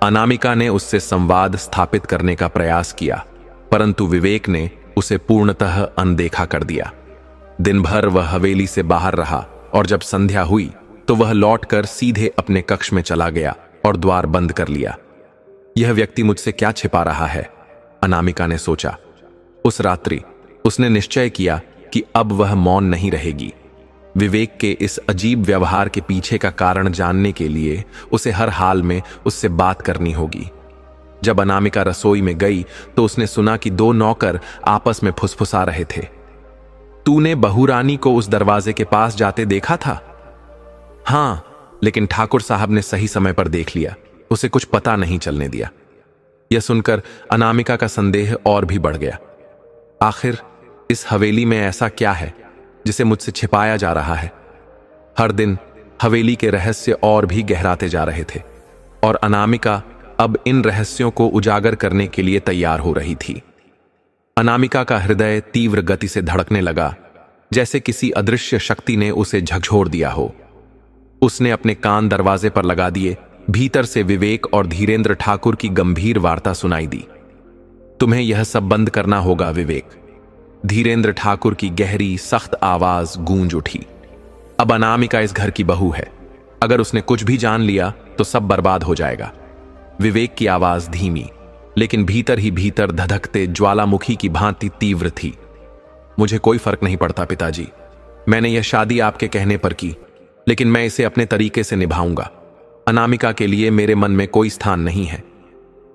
अनामिका ने उससे संवाद स्थापित करने का प्रयास किया, परंतु विवेक ने उसे पूर्णतः अनदेखा कर दिया। दिन भर वह हवेली से बाहर रहा और जब संध्या हुई तो वह लौटकर सीधे अपने कक्ष में चला गया और द्वार बंद कर लिया। यह व्यक्ति मुझसे क्या छिपा रहा है? अनामिका ने सोचा। उस रात्रि उसने निश्चय किया कि अब वह मौन नहीं रहेगी। विवेक के इस अजीब व्यवहार के पीछे का कारण जानने के लिए उसे हर हाल में उससे बात करनी होगी। जब अनामिका रसोई में गई तो उसने सुना कि दो नौकर आपस में फुसफुसा रहे थे। तूने बहू रानी को उस दरवाजे के पास जाते देखा था? हां, लेकिन ठाकुर साहब ने सही समय पर देख लिया, उसे कुछ पता नहीं चलने दिया। यह सुनकर अनामिका का संदेह और भी बढ़ गया। आखिर इस हवेली में ऐसा क्या है जिसे मुझसे छिपाया जा रहा है? हर दिन हवेली के रहस्य और भी गहराते जा रहे थे और अनामिका अब इन रहस्यों को उजागर करने के लिए तैयार हो रही थी। अनामिका का हृदय तीव्र गति से धड़कने लगा, जैसे किसी अदृश्य शक्ति ने उसे झकझोर दिया हो। उसने अपने कान दरवाजे पर लगा दिए। भीतर से विवेक और धीरेंद्र ठाकुर की गंभीर वार्ता सुनाई दी। तुम्हें यह सब बंद करना होगा विवेक। धीरेंद्र ठाकुर की गहरी सख्त आवाज गूंज उठी। अब अनामिका इस घर की बहू है। अगर उसने कुछ भी जान लिया तो सब बर्बाद हो जाएगा। विवेक की आवाज धीमी लेकिन भीतर ही भीतर धधकते ज्वालामुखी की भांति तीव्र थी। मुझे कोई फर्क नहीं पड़ता पिताजी। मैंने यह शादी आपके कहने पर की, लेकिन मैं इसे अपने तरीके से निभाऊंगा। अनामिका के लिए मेरे मन में कोई स्थान नहीं है।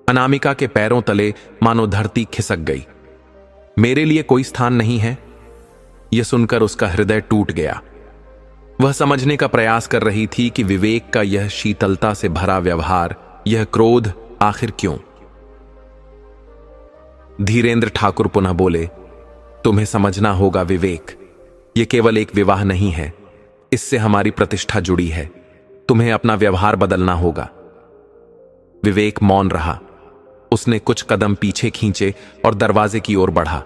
अनामिका के पैरों तले मानो धरती खिसक गई। मेरे लिए कोई स्थान नहीं है? यह सुनकर उसका हृदय टूट गया। वह समझने का प्रयास कर रही थी कि विवेक का यह शीतलता से भरा व्यवहार, यह क्रोध आखिर क्यों? धीरेंद्र ठाकुर पुनः बोले, तुम्हें समझना होगा विवेक, यह केवल एक विवाह नहीं है। इससे हमारी प्रतिष्ठा जुड़ी है। तुम्हें अपना व्यवहार बदलना होगा। विवेक मौन रहा। उसने कुछ कदम पीछे खींचे और दरवाजे की ओर बढ़ा।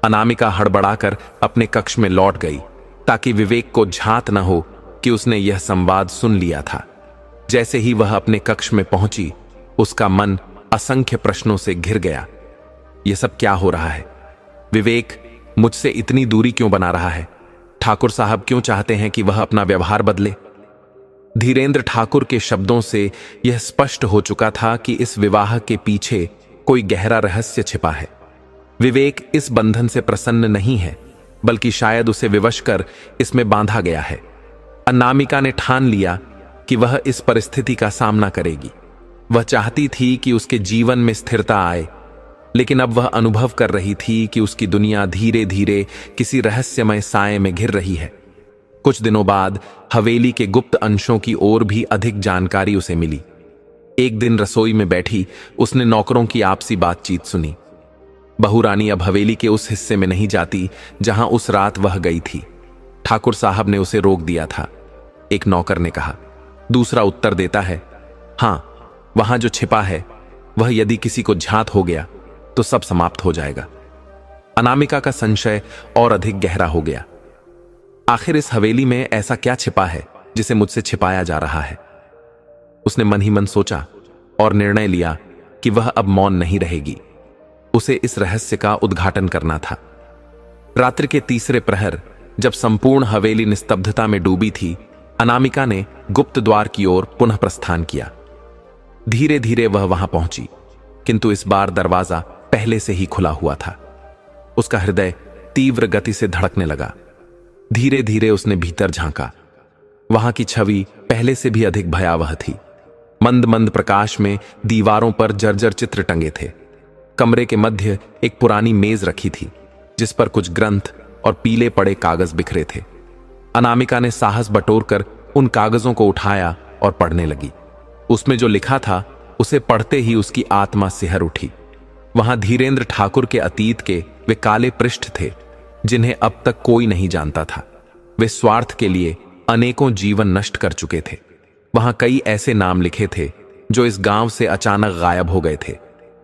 अनामिका हड़बड़ाकर अपने कक्ष में लौट गई ताकि विवेक को झात न हो कि उसने यह संवाद सुन लिया था। जैसे ही वह अपने कक्ष में पहुंची, उसका मन असंख्य प्रश्नों से घिर गया। यह सब क्या हो रहा है? विवेक मुझसे इतनी दूरी क्यों बना रहा है? ठाकुर साहब क्यों चाहते हैं कि वह अपना व्यवहार बदले? धीरेंद्र ठाकुर के शब्दों से यह स्पष्ट हो चुका था कि इस विवाह के पीछे कोई गहरा रहस्य छिपा है। विवेक इस बंधन से प्रसन्न नहीं है, बल्कि शायद उसे विवश कर इसमें बांधा गया है। अनामिका ने ठान लिया कि वह इस परिस्थिति का सामना करेगी। वह चाहती थी कि उसके जीवन में स्थिरता आए, लेकिन अब वह अनुभव कर रही थी कि उसकी दुनिया धीरे धीरे किसी रहस्यमय साए में घिर रही है। कुछ दिनों बाद हवेली के गुप्त अंशों की ओर भी अधिक जानकारी उसे मिली। एक दिन रसोई में बैठी उसने नौकरों की आपसी बातचीत सुनी। बहू रानी अब हवेली के उस हिस्से में नहीं जाती जहां उस रात वह गई थी। ठाकुर साहब ने उसे रोक दिया था। एक नौकर ने कहा। दूसरा उत्तर देता है, हां, वहां जो छिपा है वह यदि किसी को झात हो गया तो सब समाप्त हो जाएगा। अनामिका का संशय और अधिक गहरा हो गया। आखिर इस हवेली में ऐसा क्या छिपा है जिसे मुझसे छिपाया जा रहा है? उसने मन ही मन सोचा और निर्णय लिया कि वह अब मौन नहीं रहेगी। उसे इस रहस्य का उद्घाटन करना था। रात्रि के तीसरे प्रहर, जब संपूर्ण हवेली निस्तब्धता में डूबी थी, अनामिका ने गुप्त द्वार की ओर पुनः प्रस्थान किया। धीरे धीरे वह वहां पहुंची, किंतु इस बार दरवाजा पहले से ही खुला हुआ था। उसका हृदय तीव्र गति से धड़कने लगा। धीरे धीरे उसने भीतर झांका। वहां की छवि पहले से भी अधिक भयावह थी। मंद मंद प्रकाश में दीवारों पर जर्जर चित्र टंगे थे। कमरे के मध्य एक पुरानी मेज रखी थी, जिस पर कुछ ग्रंथ और पीले पड़े कागज बिखरे थे। अनामिका ने साहस बटोरकर उन कागजों को उठाया और पढ़ने लगी। उसमें जो लिखा था उसे पढ़ते ही उसकी आत्मा सिहर उठी। वहां धीरेंद्र ठाकुर के अतीत के वे काले पृष्ठ थे जिन्हें अब तक कोई नहीं जानता था। वे स्वार्थ के लिए अनेकों जीवन नष्ट कर चुके थे। वहां कई ऐसे नाम लिखे थे जो इस गांव से अचानक गायब हो गए थे,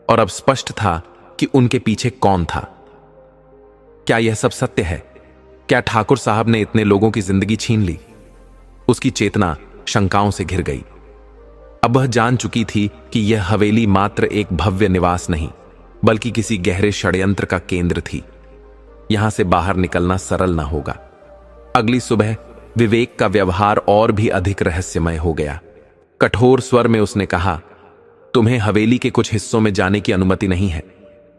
और अब स्पष्ट था कि उनके पीछे कौन था। क्या यह सब सत्य है? क्या ठाकुर साहब ने इतने लोगों की जिंदगी छीन ली? उसकी चेतना शंकाओं से घिर गई। अब वह जान चुकी थी कि यह हवेली मात्र एक भव्य निवास नहीं, बल्कि किसी गहरे षड्यंत्र का केंद्र थी। यहां से बाहर निकलना सरल ना होगा। अगली सुबह विवेक का व्यवहार और भी अधिक रहस्यमय हो गया। कठोर स्वर में उसने कहा, तुम्हें हवेली के कुछ हिस्सों में जाने की अनुमति नहीं है।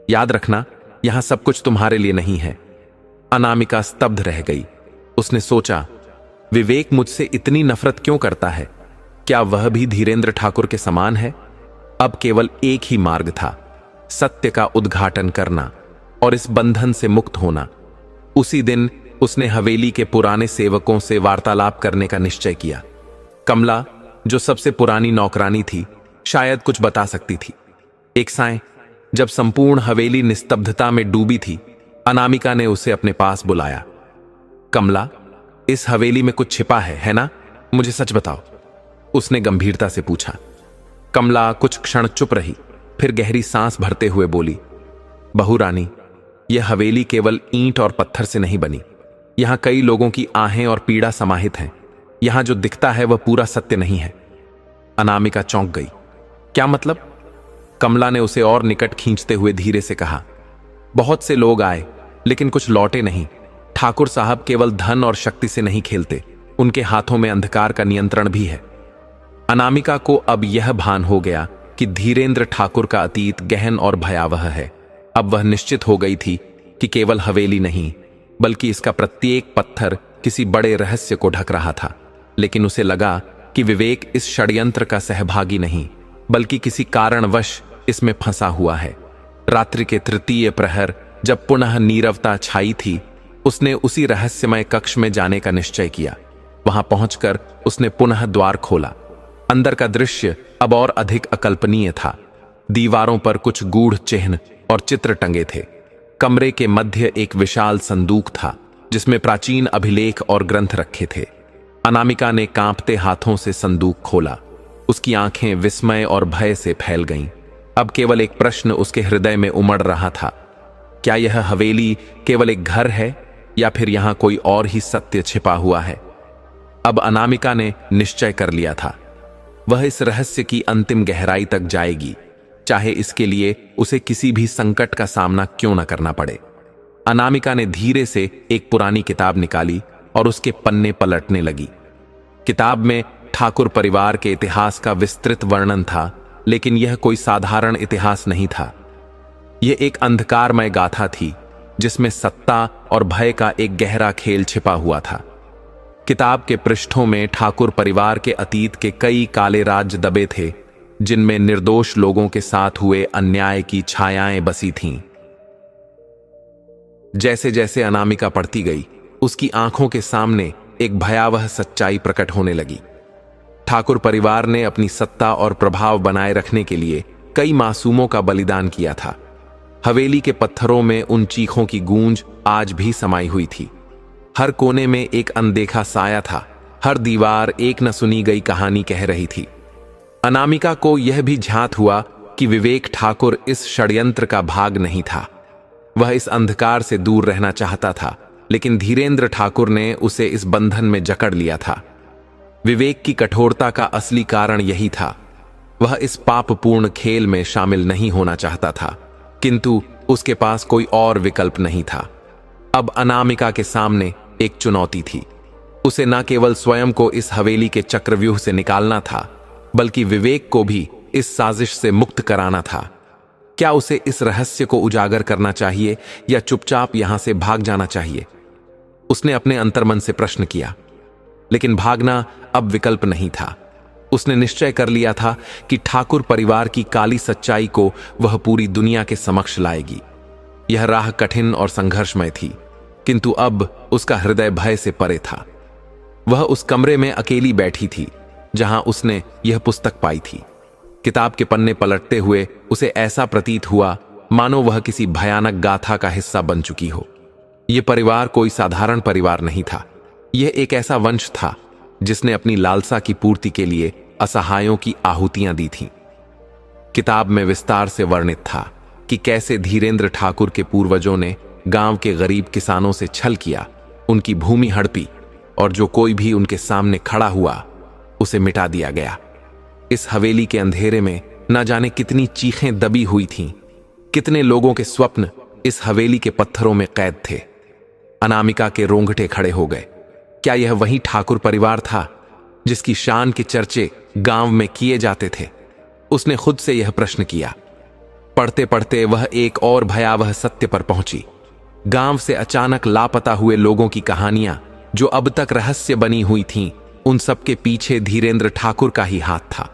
याद रखना, यहां सब कुछ तुम्हारे लिए नहीं है। अनामिका स्तब्ध रह गई। उसने सोचा, विवेक मुझसे इतनी नफरत क्यों करता है? क्या वह भी धीरेंद्र ठाकुर के समान है? अब केवल एक ही मार्ग था, सत्य का उद्घाटन करना और इस बंधन से मुक्त होना। उसी दिन उसने हवेली के पुराने सेवकों से वार्तालाप करने का निश्चय किया। कमला, जो सबसे पुरानी नौकरानी थी, शायद कुछ बता सकती थी। एक सायं, जब संपूर्ण हवेली निस्तब्धता में डूबी थी, अनामिका ने उसे अपने पास बुलाया। कमला, इस हवेली में कुछ छिपा है ना? मुझे सच बताओ, उसने गंभीरता से पूछा। कमला कुछ क्षण चुप रही, फिर गहरी सांस भरते हुए बोली, बहू रानी, यह हवेली केवल ईंट और पत्थर से नहीं बनी। यहां कई लोगों की आहें और पीड़ा समाहित हैं। यहां जो दिखता है वह पूरा सत्य नहीं है। अनामिका चौंक गई। क्या मतलब? कमला ने उसे और निकट खींचते हुए धीरे से कहा, बहुत से लोग आए, लेकिन कुछ लौटे नहीं। ठाकुर साहब केवल धन और शक्ति से नहीं खेलते, उनके हाथों में अंधकार का नियंत्रण भी है। अनामिका को अब यह भान हो गया कि धीरेंद्र ठाकुर का अतीत गहन और भयावह है। अब वह निश्चित हो गई थी कि केवल हवेली नहीं, बल्कि इसका प्रत्येक पत्थर किसी बड़े रहस्य को ढक रहा था। लेकिन उसे लगा कि विवेक इस षड्यंत्र का सहभागी नहीं, बल्कि किसी कारणवश इसमें फंसा हुआ है। रात्रि के तृतीय प्रहर, जब पुनः नीरवता छाई थी, उसने उसी रहस्यमय कक्ष में जाने का निश्चय किया। वहां पहुंचकर उसने पुनः द्वार खोला। अंदर का दृश्य अब और अधिक अकल्पनीय था। दीवारों पर कुछ गूढ़ चिन्ह और चित्र टंगे थे। कमरे के मध्य एक विशाल संदूक था, जिसमें प्राचीन अभिलेख और ग्रंथ रखे थे। अनामिका ने कांपते हाथों से संदूक खोला। उसकी आंखें विस्मय और भय से फैल गईं। अब केवल एक प्रश्न उसके हृदय में उमड़ रहा था, क्या यह हवेली केवल एक घर है या फिर यहां कोई और ही सत्य छिपा हुआ है? अब अनामिका ने निश्चय कर लिया था, वह इस रहस्य की अंतिम गहराई तक जाएगी, चाहे इसके लिए उसे किसी भी संकट का सामना क्यों न करना पड़े। अनामिका ने धीरे से एक पुरानी किताब निकाली और उसके पन्ने पलटने लगी। किताब में ठाकुर परिवार के इतिहास का विस्तृत वर्णन था, लेकिन यह कोई साधारण इतिहास नहीं था। यह एक अंधकारमय गाथा थी, जिसमें सत्ता और भय का एक गहरा खेल छिपा हुआ था। किताब के पृष्ठों में ठाकुर परिवार के अतीत के कई काले राज दबे थे, जिनमें निर्दोष लोगों के साथ हुए अन्याय की छायाएं बसी थीं। जैसे जैसे अनामिका पढ़ती गई, उसकी आंखों के सामने एक भयावह सच्चाई प्रकट होने लगी। ठाकुर परिवार ने अपनी सत्ता और प्रभाव बनाए रखने के लिए कई मासूमों का बलिदान किया था। हवेली के पत्थरों में उन चीखों की गूंज आज भी समाई हुई थी। हर कोने में एक अनदेखा साया था, हर दीवार एक न सुनी गई कहानी कह रही थी। अनामिका को यह भी झांत हुआ कि विवेक ठाकुर इस षड्यंत्र का भाग नहीं था। वह इस अंधकार से दूर रहना चाहता था, लेकिन धीरेंद्र ठाकुर ने उसे इस बंधन में जकड़ लिया था। विवेक की कठोरता का असली कारण यही था। वह इस पापपूर्ण खेल में शामिल नहीं होना चाहता था, किंतु उसके पास कोई और विकल्प नहीं था। अब अनामिका के सामने एक चुनौती थी। उसे न केवल स्वयं को इस हवेली के चक्रव्यूह से निकालना था, बल्कि विवेक को भी इस साजिश से मुक्त कराना था। क्या उसे इस रहस्य को उजागर करना चाहिए या चुपचाप यहां से भाग जाना चाहिए? उसने अपने अंतर्मन से प्रश्न किया, लेकिन भागना अब विकल्प नहीं था। उसने निश्चय कर लिया था कि ठाकुर परिवार की काली सच्चाई को वह पूरी दुनिया के समक्ष लाएगी। यह राह कठिन और संघर्षमय थी, किंतु अब उसका हृदय भय से परे था। वह उस कमरे में अकेली बैठी थी जहां उसने यह पुस्तक पाई थी। किताब के पन्ने पलटते हुए उसे ऐसा प्रतीत हुआ मानो वह किसी भयानक गाथा का हिस्सा बन चुकी हो। यह परिवार कोई साधारण परिवार नहीं था। यह एक ऐसा वंश था जिसने अपनी लालसा की पूर्ति के लिए असहायों की आहुतियां दी थीं। किताब में विस्तार से वर्णित था कि कैसे धीरेंद्र ठाकुर के पूर्वजों ने गांव के गरीब किसानों से छल किया, उनकी भूमि हड़पी और जो कोई भी उनके सामने खड़ा हुआ उसे मिटा दिया गया। इस हवेली के अंधेरे में न जाने कितनी चीखें दबी हुई थीं, कितने लोगों के स्वप्न इस हवेली के पत्थरों में कैद थे। अनामिका के रोंगटे खड़े हो गए। क्या यह वही ठाकुर परिवार था जिसकी शान के चर्चे गांव में किए जाते थे? उसने खुद से यह प्रश्न किया। पढ़ते पढ़ते वह एक और भयावह सत्य पर पहुंची। गांव से अचानक लापता हुए लोगों की कहानियां जो अब तक रहस्य बनी हुई थीं, उन सबके पीछे धीरेंद्र ठाकुर का ही हाथ था।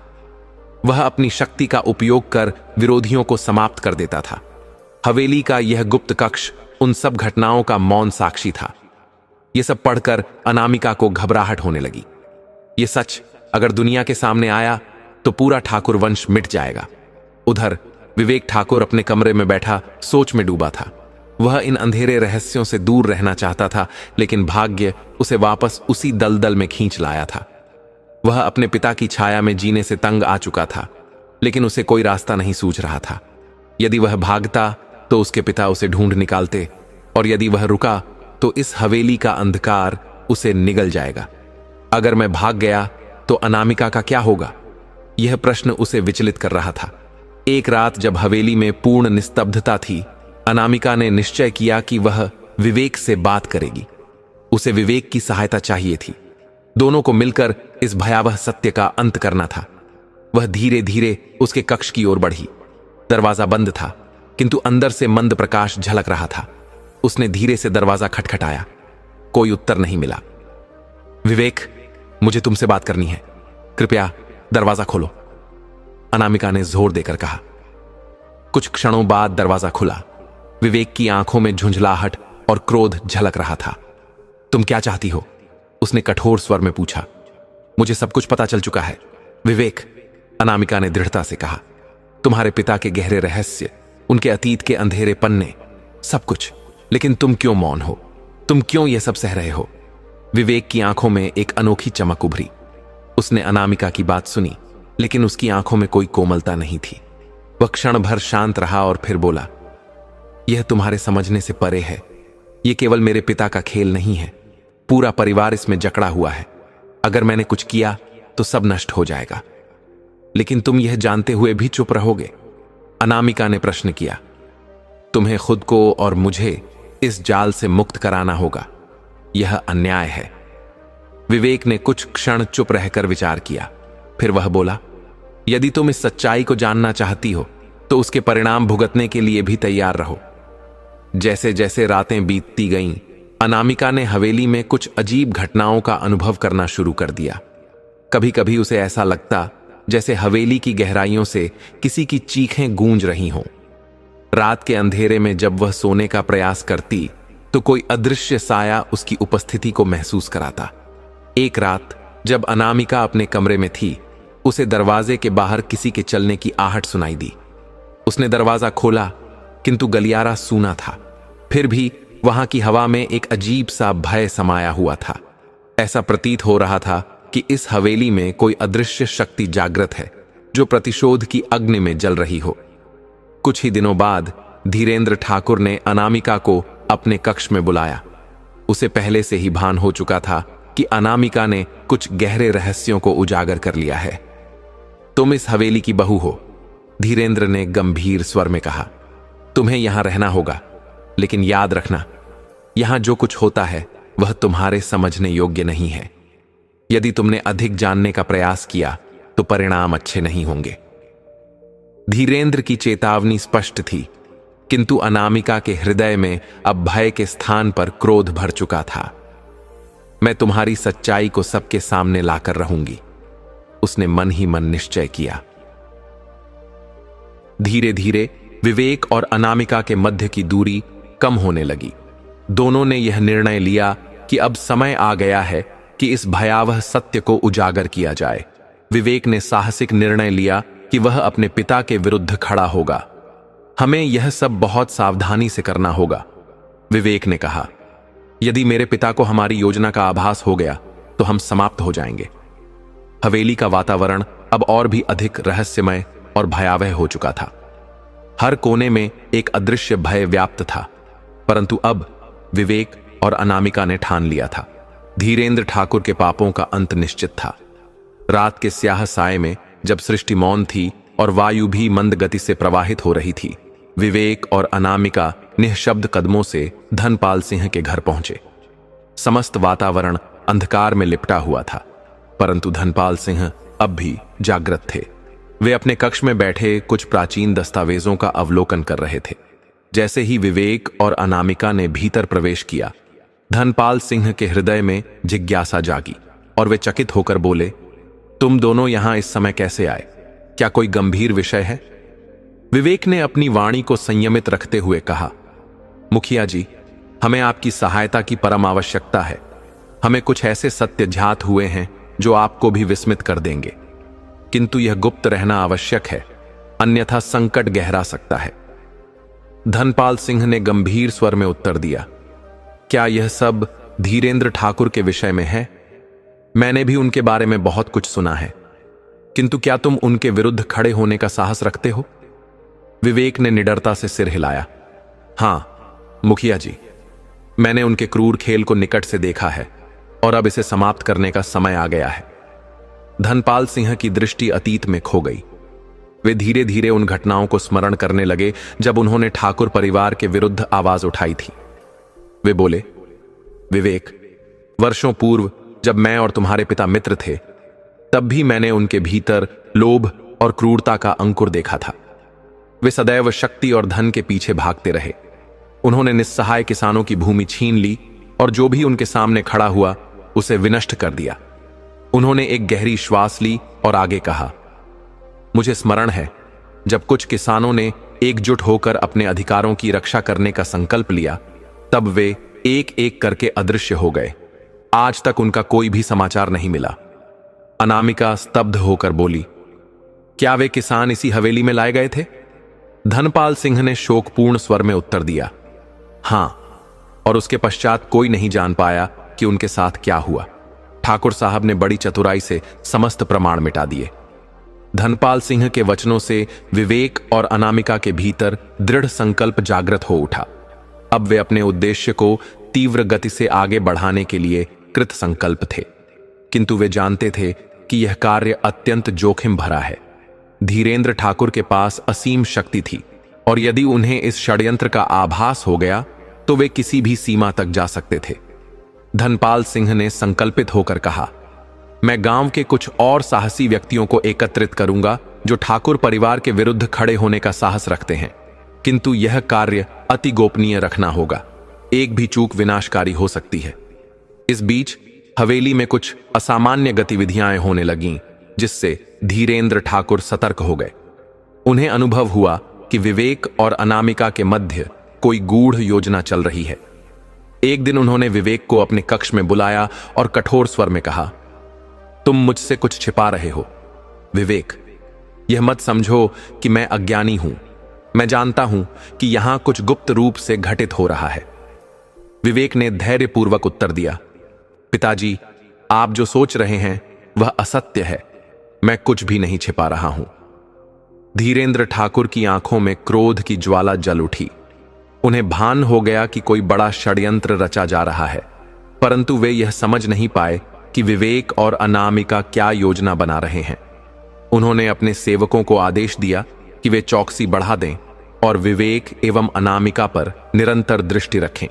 वह अपनी शक्ति का उपयोग कर विरोधियों को समाप्त कर देता था। हवेली का यह गुप्त कक्ष उन सब घटनाओं का मौन साक्षी था। यह सब पढ़कर अनामिका को घबराहट होने लगी। यह सच अगर दुनिया के सामने आया तो पूरा ठाकुर वंश मिट जाएगा। उधर विवेक ठाकुर अपने कमरे में बैठा सोच में डूबा था। वह इन अंधेरे रहस्यों से दूर रहना चाहता था, लेकिन भाग्य उसे वापस उसी दलदल में खींच लाया था। वह अपने पिता की छाया में जीने से तंग आ चुका था, लेकिन उसे कोई रास्ता नहीं सूझ रहा था। यदि वह भागता तो उसके पिता उसे ढूंढ निकालते, और यदि वह रुका तो इस हवेली का अंधकार उसे निगल जाएगा। अगर मैं भाग गया तो अनामिका का क्या होगा? यह प्रश्न उसे विचलित कर रहा था। एक रात जब हवेली में पूर्ण निस्तब्धता थी, अनामिका ने निश्चय किया कि वह विवेक से बात करेगी। उसे विवेक की सहायता चाहिए थी। दोनों को मिलकर इस भयावह सत्य का अंत करना था। वह धीरे धीरे उसके कक्ष की ओर बढ़ी। दरवाजा बंद था, किंतु अंदर से मंद प्रकाश झलक रहा था। उसने धीरे से दरवाजा खटखटाया। कोई उत्तर नहीं मिला। विवेक, मुझे तुमसे बात करनी है, कृपया दरवाजा खोलो, अनामिका ने जोर देकर कहा। कुछ क्षणों बाद दरवाजा खुला। विवेक की आंखों में झुंझलाहट और क्रोध झलक रहा था। तुम क्या चाहती हो? उसने कठोर स्वर में पूछा। मुझे सब कुछ पता चल चुका है विवेक, अनामिका ने दृढ़ता से कहा। तुम्हारे पिता के गहरे रहस्य, उनके अतीत के अंधेरे पन्ने, सब कुछ। लेकिन तुम क्यों मौन हो? तुम क्यों यह सब सह रहे हो? विवेक की आंखों में एक अनोखी चमक उभरी। उसने अनामिका की बात सुनी, लेकिन उसकी आंखों में कोई कोमलता नहीं थी। वह क्षण भर शांत रहा और फिर बोला, यह तुम्हारे समझने से परे है। यह केवल मेरे पिता का खेल नहीं है, पूरा परिवार इसमें जकड़ा हुआ है। अगर मैंने कुछ किया तो सब नष्ट हो जाएगा। लेकिन तुम यह जानते हुए भी चुप रहोगे? अनामिका ने प्रश्न किया। तुम्हें खुद को और मुझे इस जाल से मुक्त कराना होगा। यह अन्याय है। विवेक ने कुछ क्षण चुप रहकर विचार किया। फिर वह बोला, यदि तुम इस सच्चाई को जानना चाहती हो तो उसके परिणाम भुगतने के लिए भी तैयार रहो। जैसे जैसे रातें बीतती गईं, अनामिका ने हवेली में कुछ अजीब घटनाओं का अनुभव करना शुरू कर दिया। कभी कभी उसे ऐसा लगता जैसे हवेली की गहराइयों से किसी की चीखें गूंज रही हों। रात के अंधेरे में जब वह सोने का प्रयास करती तो कोई अदृश्य साया उसकी उपस्थिति को महसूस कराता। एक रात जब अनामिका अपने कमरे में थी, उसे दरवाजे के बाहर किसी के चलने की आहट सुनाई दी। उसने दरवाजा खोला किंतु गलियारा सूना था। फिर भी वहां की हवा में एक अजीब सा भय समाया हुआ था। ऐसा प्रतीत हो रहा था कि इस हवेली में कोई अदृश्य शक्ति जागृत है जो प्रतिशोध की अग्नि में जल रही हो। कुछ ही दिनों बाद धीरेंद्र ठाकुर ने अनामिका को अपने कक्ष में बुलाया। उसे पहले से ही भान हो चुका था कि अनामिका ने कुछ गहरे रहस्यों को उजागर कर लिया है। तुम इस हवेली की बहू हो, धीरेंद्र ने गंभीर स्वर में कहा। तुम्हें यहां रहना होगा, लेकिन याद रखना, यहां जो कुछ होता है वह तुम्हारे समझने योग्य नहीं है। यदि तुमने अधिक जानने का प्रयास किया तो परिणाम अच्छे नहीं होंगे। धीरेंद्र की चेतावनी स्पष्ट थी, किंतु अनामिका के हृदय में अब भय के स्थान पर क्रोध भर चुका था। मैं तुम्हारी सच्चाई को सबके सामने लाकर रहूंगी, उसने मन ही मन निश्चय किया। धीरे धीरे विवेक और अनामिका के मध्य की दूरी कम होने लगी। दोनों ने यह निर्णय लिया कि अब समय आ गया है कि इस भयावह सत्य को उजागर किया जाए। विवेक ने साहसिक निर्णय लिया कि वह अपने पिता के विरुद्ध खड़ा होगा। हमें यह सब बहुत सावधानी से करना होगा, विवेक ने कहा। यदि मेरे पिता को हमारी योजना का आभास हो गया तो हम समाप्त हो जाएंगे। हवेली का वातावरण अब और भी अधिक रहस्यमय और भयावह हो चुका था। हर कोने में एक अदृश्य भय व्याप्त था, परंतु अब विवेक और अनामिका ने ठान लिया था। धीरेंद्र ठाकुर के पापों का अंत निश्चित था। रात के स्याह साए में जब सृष्टि मौन थी और वायु भी मंद गति से प्रवाहित हो रही थी, विवेक और अनामिका निःशब्द कदमों से धनपाल सिंह के घर पहुंचे। समस्त वातावरण अंधकार में लिपटा हुआ था, परंतु धनपाल सिंह अब भी जागृत थे। वे अपने कक्ष में बैठे कुछ प्राचीन दस्तावेजों का अवलोकन कर रहे थे। जैसे ही विवेक और अनामिका ने भीतर प्रवेश किया, धनपाल सिंह के हृदय में जिज्ञासा जागी और वे चकित होकर बोले, तुम दोनों यहां इस समय कैसे आए? क्या कोई गंभीर विषय है? विवेक ने अपनी वाणी को संयमित रखते हुए कहा, मुखिया जी, हमें आपकी सहायता की परम आवश्यकता है। हमें कुछ ऐसे सत्य ज्ञात हुए हैं जो आपको भी विस्मित कर देंगे, किंतु यह गुप्त रहना आवश्यक है, अन्यथा संकट गहरा सकता है। धनपाल सिंह ने गंभीर स्वर में उत्तर दिया, क्या यह सब धीरेंद्र ठाकुर के विषय में है? मैंने भी उनके बारे में बहुत कुछ सुना है, किंतु क्या तुम उनके विरुद्ध खड़े होने का साहस रखते हो? विवेक ने निडरता से सिर हिलाया। हां मुखिया जी, मैंने उनके क्रूर खेल को निकट से देखा है और अब इसे समाप्त करने का समय आ गया है। धनपाल सिंह की दृष्टि अतीत में खो गई। वे धीरे धीरे उन घटनाओं को स्मरण करने लगे जब उन्होंने ठाकुर परिवार के विरुद्ध आवाज उठाई थी। वे बोले, विवेक, वर्षों पूर्व जब मैं और तुम्हारे पिता मित्र थे, तब भी मैंने उनके भीतर लोभ और क्रूरता का अंकुर देखा था। वे सदैव शक्ति और धन के पीछे भागते रहे। उन्होंने निस्सहाय किसानों की भूमि छीन ली और जो भी उनके सामने खड़ा हुआ उसे विनष्ट कर दिया। उन्होंने एक गहरी श्वास ली और आगे कहा, मुझे स्मरण है जब कुछ किसानों ने एकजुट होकर अपने अधिकारों की रक्षा करने का संकल्प लिया, तब वे एक एक करके अदृश्य हो गए। आज तक उनका कोई भी समाचार नहीं मिला। अनामिका स्तब्ध होकर बोली, क्या वे किसान इसी हवेली में लाए गए थे? धनपाल सिंह ने शोकपूर्ण स्वर में उत्तर दिया, हां, और उसके पश्चात कोई नहीं जान पाया कि उनके साथ क्या हुआ। ठाकुर साहब ने बड़ी चतुराई से समस्त प्रमाण मिटा दिए। धनपाल सिंह के वचनों से विवेक और अनामिका के भीतर दृढ़ संकल्प जागृत हो उठा। अब वे अपने उद्देश्य को तीव्र गति से आगे बढ़ाने के लिए कृत संकल्प थे, किंतु वे जानते थे कि यह कार्य अत्यंत जोखिम भरा है। धीरेंद्र ठाकुर के पास असीम शक्ति थी और यदि उन्हें इस षड्यंत्र का आभास हो गया तो वे किसी भी सीमा तक जा सकते थे। धनपाल सिंह ने संकल्पित होकर कहा, मैं गांव के कुछ और साहसी व्यक्तियों को एकत्रित करूंगा जो ठाकुर परिवार के विरुद्ध खड़े होने का साहस रखते हैं, किंतु यह कार्य अति गोपनीय रखना होगा। एक भी चूक विनाशकारी हो सकती है। इस बीच हवेली में कुछ असामान्य गतिविधियां होने लगीं, जिससे धीरेंद्र ठाकुर सतर्क हो गए। उन्हें अनुभव हुआ कि विवेक और अनामिका के मध्य कोई गूढ़ योजना चल रही है। एक दिन उन्होंने विवेक को अपने कक्ष में बुलाया और कठोर स्वर में कहा, तुम मुझसे कुछ छिपा रहे हो। विवेक, यह मत समझो कि मैं अज्ञानी हूं। मैं जानता हूं कि यहां कुछ गुप्त रूप से घटित हो रहा है। विवेक ने धैर्यपूर्वक उत्तर दिया, पिताजी, आप जो सोच रहे हैं वह असत्य है। मैं कुछ भी नहीं छिपा रहा हूं। धीरेंद्र ठाकुर की आंखों में क्रोध की ज्वाला जल उठी। उन्हें भान हो गया कि कोई बड़ा षड्यंत्र रचा जा रहा है, परंतु वे यह समझ नहीं पाए कि विवेक और अनामिका क्या योजना बना रहे हैं। उन्होंने अपने सेवकों को आदेश दिया कि वे चौकसी बढ़ा दें और विवेक एवं अनामिका पर निरंतर दृष्टि रखें।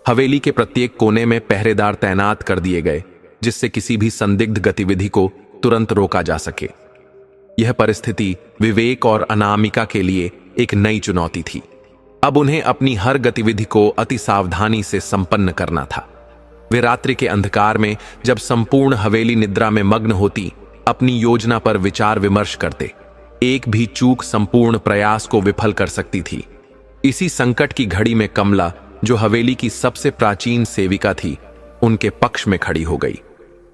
हवेली के प्रत्येक कोने में पहरेदार तैनात कर दिए गए, जिससे किसी भी संदिग्ध गतिविधि को तुरंत रोका जा सके। यह परिस्थिति विवेक और अनामिका के लिए एक नई चुनौती थी। अब उन्हें अपनी हर गतिविधि को अति सावधानी से संपन्न करना था। वे रात्रि के अंधकार में, जब संपूर्ण हवेली निद्रा में मग्न होती, अपनी योजना पर विचार विमर्श करते। एक भी चूक संपूर्ण प्रयास को विफल कर सकती थी। इसी संकट की घड़ी में कमला, जो हवेली की सबसे प्राचीन सेविका थी, उनके पक्ष में खड़ी हो गई।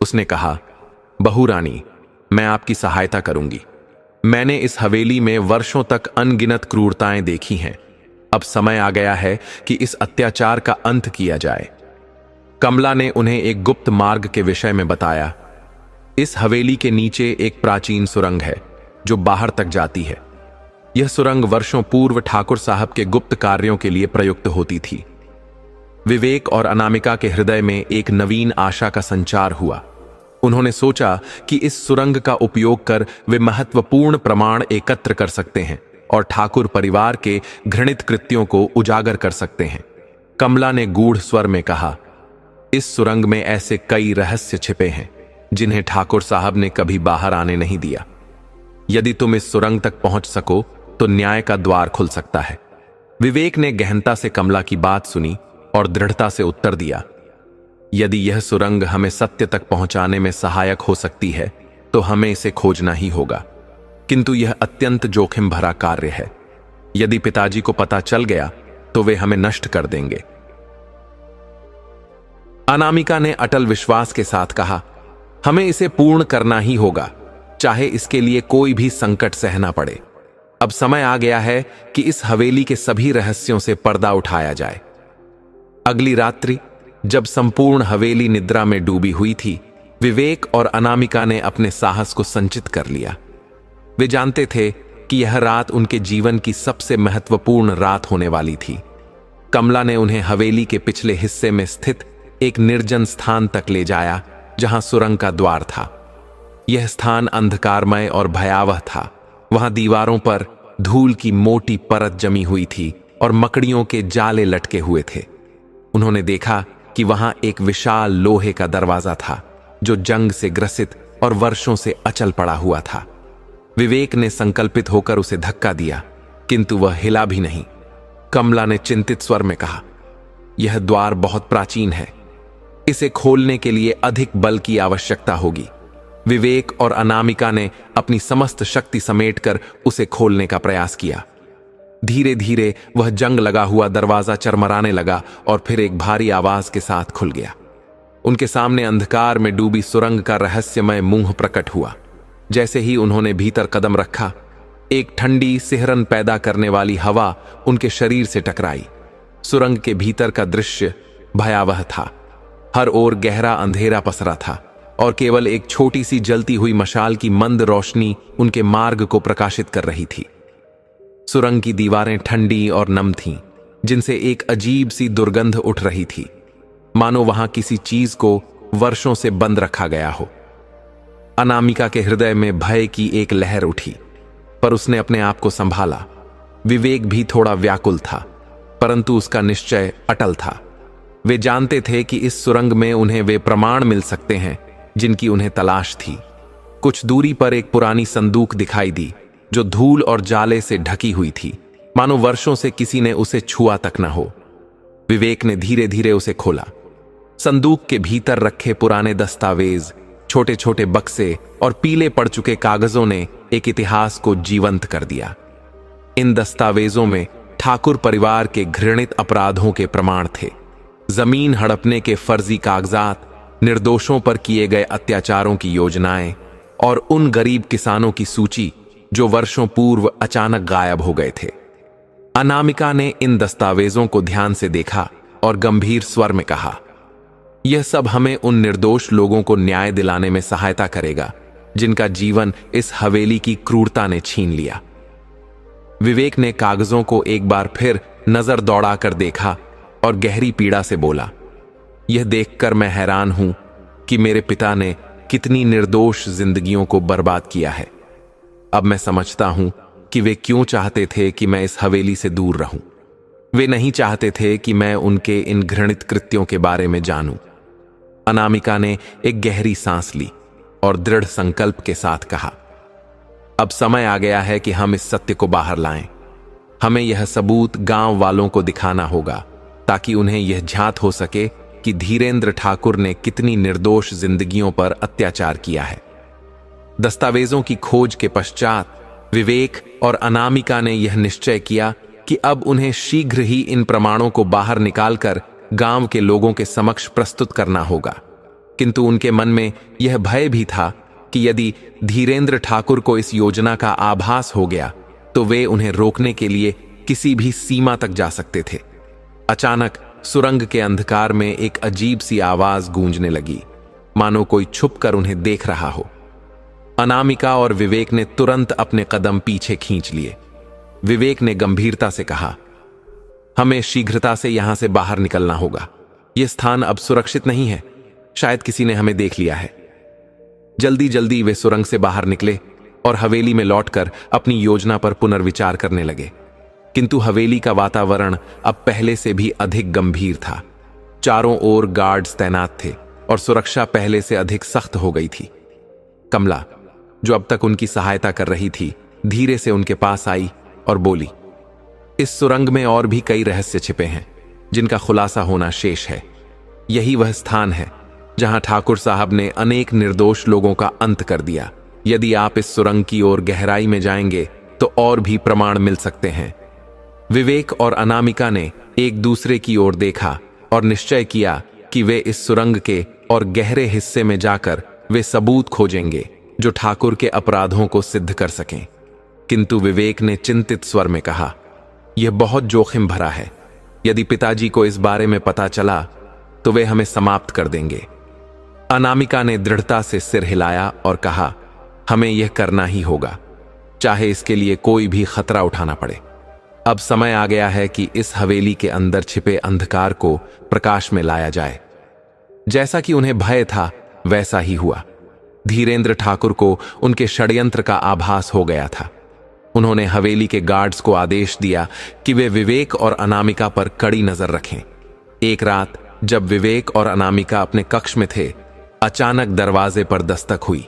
उसने कहा, बहू रानी, मैं आपकी सहायता करूंगी। मैंने इस हवेली में वर्षों तक अनगिनत क्रूरताएं देखी हैं। अब समय आ गया है कि इस अत्याचार का अंत किया जाए। कमला ने उन्हें एक गुप्त मार्ग के विषय में बताया। इस हवेली के नीचे एक प्राचीन सुरंग है जो बाहर तक जाती है। यह सुरंग वर्षों पूर्व ठाकुर साहब के गुप्त कार्यों के लिए प्रयुक्त होती थी। विवेक और अनामिका के हृदय में एक नवीन आशा का संचार हुआ। उन्होंने सोचा कि इस सुरंग का उपयोग कर वे महत्वपूर्ण प्रमाण एकत्र कर सकते हैं और ठाकुर परिवार के घृणित कृत्यों को उजागर कर सकते हैं। कमला ने गूढ़ स्वर में कहा, इस सुरंग में ऐसे कई रहस्य छिपे हैं जिन्हें ठाकुर साहब ने कभी बाहर आने नहीं दिया। यदि तुम इस सुरंग तक पहुंच सको तो न्याय का द्वार खुल सकता है। विवेक ने गहनता से कमला की बात सुनी और दृढ़ता से उत्तर दिया, यदि यह सुरंग हमें सत्य तक पहुंचाने में सहायक हो सकती है तो हमें इसे खोजना ही होगा, किंतु यह अत्यंत जोखिम भरा कार्य है। यदि पिताजी को पता चल गया तो वे हमें नष्ट कर देंगे। अनामिका ने अटल विश्वास के साथ कहा, हमें इसे पूर्ण करना ही होगा, चाहे इसके लिए कोई भी संकट सहना पड़े। अब समय आ गया है कि इस हवेली के सभी रहस्यों से पर्दा उठाया जाए। अगली रात्रि, जब संपूर्ण हवेली निद्रा में डूबी हुई थी, विवेक और अनामिका ने अपने साहस को संचित कर लिया। वे जानते थे कि यह रात उनके जीवन की सबसे महत्वपूर्ण रात होने वाली थी। कमला ने उन्हें हवेली के पिछले हिस्से में स्थित एक निर्जन स्थान तक ले जाया, जहां सुरंग का द्वार था। यह स्थान अंधकारमय और भयावह था। वहां दीवारों पर धूल की मोटी परत जमी हुई थी और मकड़ियों के जाले लटके हुए थे। उन्होंने देखा कि वहां एक विशाल लोहे का दरवाजा था जो जंग से ग्रसित और वर्षों से अचल पड़ा हुआ था। विवेक ने संकल्पित होकर उसे धक्का दिया, किंतु वह हिला भी नहीं। कमला ने चिंतित स्वर में कहा, यह द्वार बहुत प्राचीन है, इसे खोलने के लिए अधिक बल की आवश्यकता होगी। विवेक और अनामिका ने अपनी समस्त शक्ति समेटकर उसे खोलने का प्रयास किया। धीरे धीरे वह जंग लगा हुआ दरवाजा चरमराने लगा और फिर एक भारी आवाज के साथ खुल गया। उनके सामने अंधकार में डूबी सुरंग का रहस्यमय मुंह प्रकट हुआ। जैसे ही उन्होंने भीतर कदम रखा, एक ठंडी सिहरन पैदा करने वाली हवा उनके शरीर से टकराई। सुरंग के भीतर का दृश्य भयावह था। हर ओर गहरा अंधेरा पसरा था और केवल एक छोटी सी जलती हुई मशाल की मंद रोशनी उनके मार्ग को प्रकाशित कर रही थी। सुरंग की दीवारें ठंडी और नम थीं, जिनसे एक अजीब सी दुर्गंध उठ रही थी, मानो वहां किसी चीज को वर्षों से बंद रखा गया हो। अनामिका के हृदय में भय की एक लहर उठी, पर उसने अपने आप को संभाला। विवेक भी थोड़ा व्याकुल था, परंतु उसका निश्चय अटल था। वे जानते थे कि इस सुरंग में उन्हें वे प्रमाण मिल सकते हैं जिनकी उन्हें तलाश थी। कुछ दूरी पर एक पुरानी संदूक दिखाई दी जो धूल और जाले से ढकी हुई थी, मानो वर्षों से किसी ने उसे छुआ तक न हो। विवेक ने धीरे धीरे उसे खोला। संदूक के भीतर रखे पुराने दस्तावेज, छोटे छोटे बक्से और पीले पड़ चुके कागजों ने एक इतिहास को जीवंत कर दिया। इन दस्तावेजों में ठाकुर परिवार के घृणित अपराधों के प्रमाण थे। जमीन हड़पने के फर्जी कागजात, निर्दोषों पर किए गए अत्याचारों की योजनाएं और उन गरीब किसानों की सूची जो वर्षों पूर्व अचानक गायब हो गए थे। अनामिका ने इन दस्तावेजों को ध्यान से देखा और गंभीर स्वर में कहा, यह सब हमें उन निर्दोष लोगों को न्याय दिलाने में सहायता करेगा जिनका जीवन इस हवेली की क्रूरता ने छीन लिया। विवेक ने कागजों को एक बार फिर नजर दौड़ाकर देखा और गहरी पीड़ा से बोला, यह देखकर मैं हैरान हूं कि मेरे पिता ने कितनी निर्दोष जिंदगियों को बर्बाद किया है। अब मैं समझता हूं कि वे क्यों चाहते थे कि मैं इस हवेली से दूर रहूं। वे नहीं चाहते थे कि मैं उनके इन घृणित कृत्यों के बारे में जानूं। अनामिका ने एक गहरी सांस ली और दृढ़ संकल्प के साथ कहा, अब समय आ गया है कि हम इस सत्य को बाहर लाएं। हमें यह सबूत गांव वालों को दिखाना होगा ताकि उन्हें यह झांत हो सके कि धीरेंद्र ठाकुर ने कितनी निर्दोष जिंदगियों पर अत्याचार किया है। दस्तावेजों की खोज के पश्चात विवेक और अनामिका ने यह निश्चय किया कि अब उन्हें शीघ्र ही इन प्रमाणों को बाहर निकालकर गांव के लोगों के समक्ष प्रस्तुत करना होगा। किंतु उनके मन में यह भय भी था कि यदि धीरेंद्र ठाकुर को इस योजना का आभास हो गया तो वे उन्हें रोकने के लिए किसी भी सीमा तक जा सकते थे। अचानक सुरंग के अंधकार में एक अजीब सी आवाज गूंजने लगी, मानो कोई छुपकर उन्हें देख रहा हो। अनामिका और विवेक ने तुरंत अपने कदम पीछे खींच लिए। विवेक ने गंभीरता से कहा, हमें शीघ्रता से यहां से बाहर निकलना होगा। यह स्थान अब सुरक्षित नहीं है। शायद किसी ने हमें देख लिया है। जल्दी जल्दी वे सुरंग से बाहर निकले और हवेली में लौटकर अपनी योजना पर पुनर्विचार करने लगे। किंतु हवेली का वातावरण अब पहले से भी अधिक गंभीर था। चारों ओर गार्ड्स तैनात थे और सुरक्षा पहले से अधिक सख्त हो गई थी। कमला, जो अब तक उनकी सहायता कर रही थी, धीरे से उनके पास आई और बोली, इस सुरंग में और भी कई रहस्य छिपे हैं जिनका खुलासा होना शेष है। यही वह स्थान है जहां ठाकुर साहब ने अनेक निर्दोष लोगों का अंत कर दिया। यदि आप इस सुरंग की ओर गहराई में जाएंगे तो और भी प्रमाण मिल सकते हैं। विवेक और अनामिका ने एक दूसरे की ओर देखा और निश्चय किया कि वे इस सुरंग के और गहरे हिस्से में जाकर वे सबूत खोजेंगे जो ठाकुर के अपराधों को सिद्ध कर सकें। किंतु विवेक ने चिंतित स्वर में कहा, यह बहुत जोखिम भरा है। यदि पिताजी को इस बारे में पता चला तो वे हमें समाप्त कर देंगे। अनामिका ने दृढ़ता से सिर हिलाया और कहा, हमें यह करना ही होगा, चाहे इसके लिए कोई भी खतरा उठाना पड़े। अब समय आ गया है कि इस हवेली के अंदर छिपे अंधकार को प्रकाश में लाया जाए। जैसा कि उन्हें भय था वैसा ही हुआ। धीरेंद्र ठाकुर को उनके षड्यंत्र का आभास हो गया था। उन्होंने हवेली के गार्ड्स को आदेश दिया कि वे विवेक और अनामिका पर कड़ी नजर रखें। एक रात जब विवेक और अनामिका अपने कक्ष में थे, अचानक दरवाजे पर दस्तक हुई।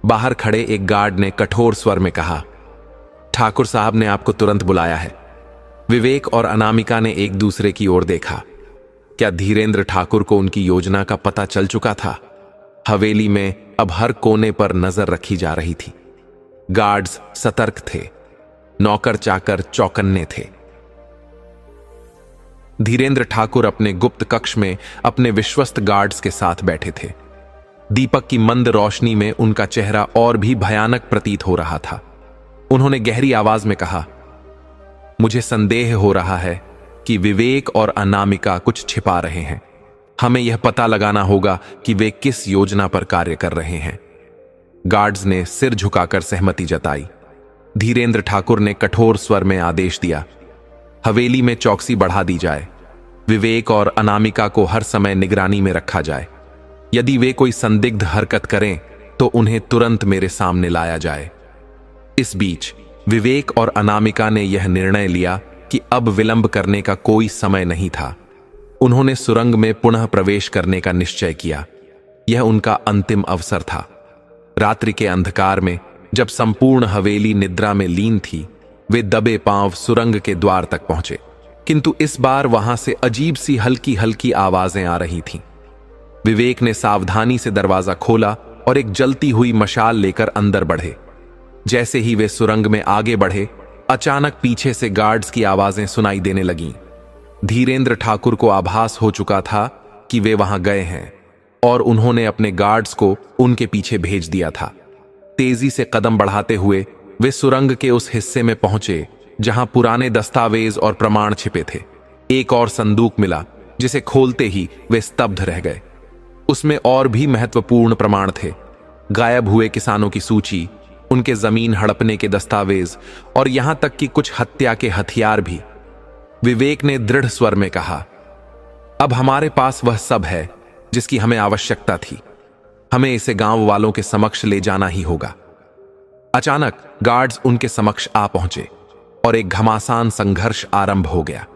बाहर खड़े एक गार्ड ने कठोर स्वर में कहा, ठाकुर साहब ने आपको तुरंत बुलाया है। विवेक और अनामिका ने एक दूसरे की ओर देखा। क्या धीरेंद्र ठाकुर को उनकी योजना का पता चल चुका था? हवेली में अब हर कोने पर नजर रखी जा रही थी। गार्ड्स सतर्क थे, नौकर चाकर चौकन्ने थे। धीरेंद्र ठाकुर अपने गुप्त कक्ष में अपने विश्वस्त गार्ड्स के साथ बैठे थे। दीपक की मंद रोशनी में उनका चेहरा और भी भयानक प्रतीत हो रहा था। उन्होंने गहरी आवाज में कहा, मुझे संदेह हो रहा है कि विवेक और अनामिका कुछ छिपा रहे हैं। हमें यह पता लगाना होगा कि वे किस योजना पर कार्य कर रहे हैं। गार्ड्स ने सिर झुकाकर सहमति जताई। धीरेंद्र ठाकुर ने कठोर स्वर में आदेश दिया, हवेली में चौकसी बढ़ा दी जाए। विवेक और अनामिका को हर समय निगरानी में रखा जाए। यदि वे कोई संदिग्ध हरकत करें तो उन्हें तुरंत मेरे सामने लाया जाए। इस बीच विवेक और अनामिका ने यह निर्णय लिया कि अब विलंब करने का कोई समय नहीं था। उन्होंने सुरंग में पुनः प्रवेश करने का निश्चय किया। यह उनका अंतिम अवसर था। रात्रि के अंधकार में जब संपूर्ण हवेली निद्रा में लीन थी, वे दबे पांव सुरंग के द्वार तक पहुंचे। किंतु इस बार वहां से अजीब सी हल्की हल्की आवाजें आ रही थीं। विवेक ने सावधानी से दरवाजा खोला और एक जलती हुई मशाल लेकर अंदर बढ़े। जैसे ही वे सुरंग में आगे बढ़े, अचानक पीछे से गार्ड्स की आवाजें सुनाई देने लगीं। धीरेंद्र ठाकुर को आभास हो चुका था कि वे वहां गए हैं और उन्होंने अपने गार्ड्स को उनके पीछे भेज दिया था। तेजी से कदम बढ़ाते हुए वे सुरंग के उस हिस्से में पहुंचे जहां पुराने दस्तावेज और प्रमाण छिपे थे। एक और संदूक मिला जिसे खोलते ही वे स्तब्ध रह गए। उसमें और भी महत्वपूर्ण प्रमाण थे। गायब हुए किसानों की सूची, उनके जमीन हड़पने के दस्तावेज और यहां तक कि कुछ हत्या के हथियार भी। विवेक ने दृढ़ स्वर में कहा, अब हमारे पास वह सब है जिसकी हमें आवश्यकता थी। हमें इसे गांव वालों के समक्ष ले जाना ही होगा। अचानक गार्ड्स उनके समक्ष आ पहुंचे और एक घमासान संघर्ष आरंभ हो गया।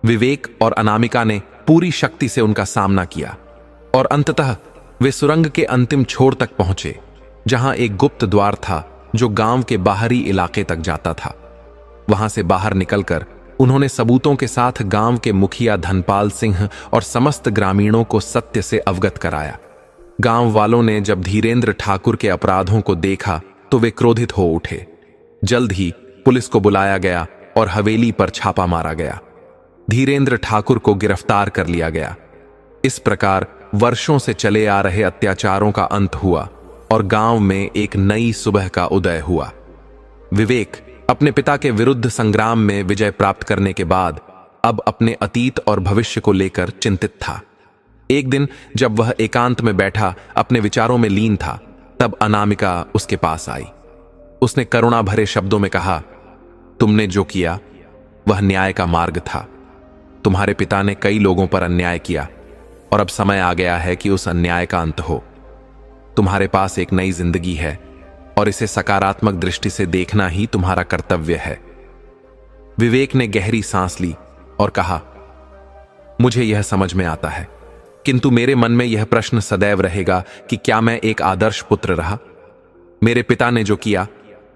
विवेक और अनामिका ने पूरी शक्ति से उनका सामना किया और अंततः वे सुरंग के अंतिम छोर तक पहुंचे, जहां एक गुप्त द्वार था जो गांव के बाहरी इलाके तक जाता था। वहां से बाहर निकलकर उन्होंने सबूतों के साथ गांव के मुखिया धनपाल सिंह और समस्त ग्रामीणों को सत्य से अवगत कराया। गांव वालों ने जब धीरेंद्र ठाकुर के अपराधों को देखा तो वे क्रोधित हो उठे। जल्द ही पुलिस को बुलाया गया और हवेली पर छापा मारा गया। धीरेंद्र ठाकुर को गिरफ्तार कर लिया गया। इस प्रकार वर्षों से चले आ रहे अत्याचारों का अंत हुआ और गांव में एक नई सुबह का उदय हुआ। विवेक अपने पिता के विरुद्ध संग्राम में विजय प्राप्त करने के बाद अब अपने अतीत और भविष्य को लेकर चिंतित था। एक दिन जब वह एकांत में बैठा अपने विचारों में लीन था, तब अनामिका उसके पास आई। उसने करुणा भरे शब्दों में कहा, तुमने जो किया वह न्याय का मार्ग था। तुम्हारे पिता ने कई लोगों पर अन्याय किया और अब समय आ गया है कि उस अन्याय का अंत हो। तुम्हारे पास एक नई जिंदगी है और इसे सकारात्मक दृष्टि से देखना ही तुम्हारा कर्तव्य है। विवेक ने गहरी सांस ली और कहा, मुझे यह समझ में आता है, किंतु मेरे मन में यह प्रश्न सदैव रहेगा कि क्या मैं एक आदर्श पुत्र रहा? मेरे पिता ने जो किया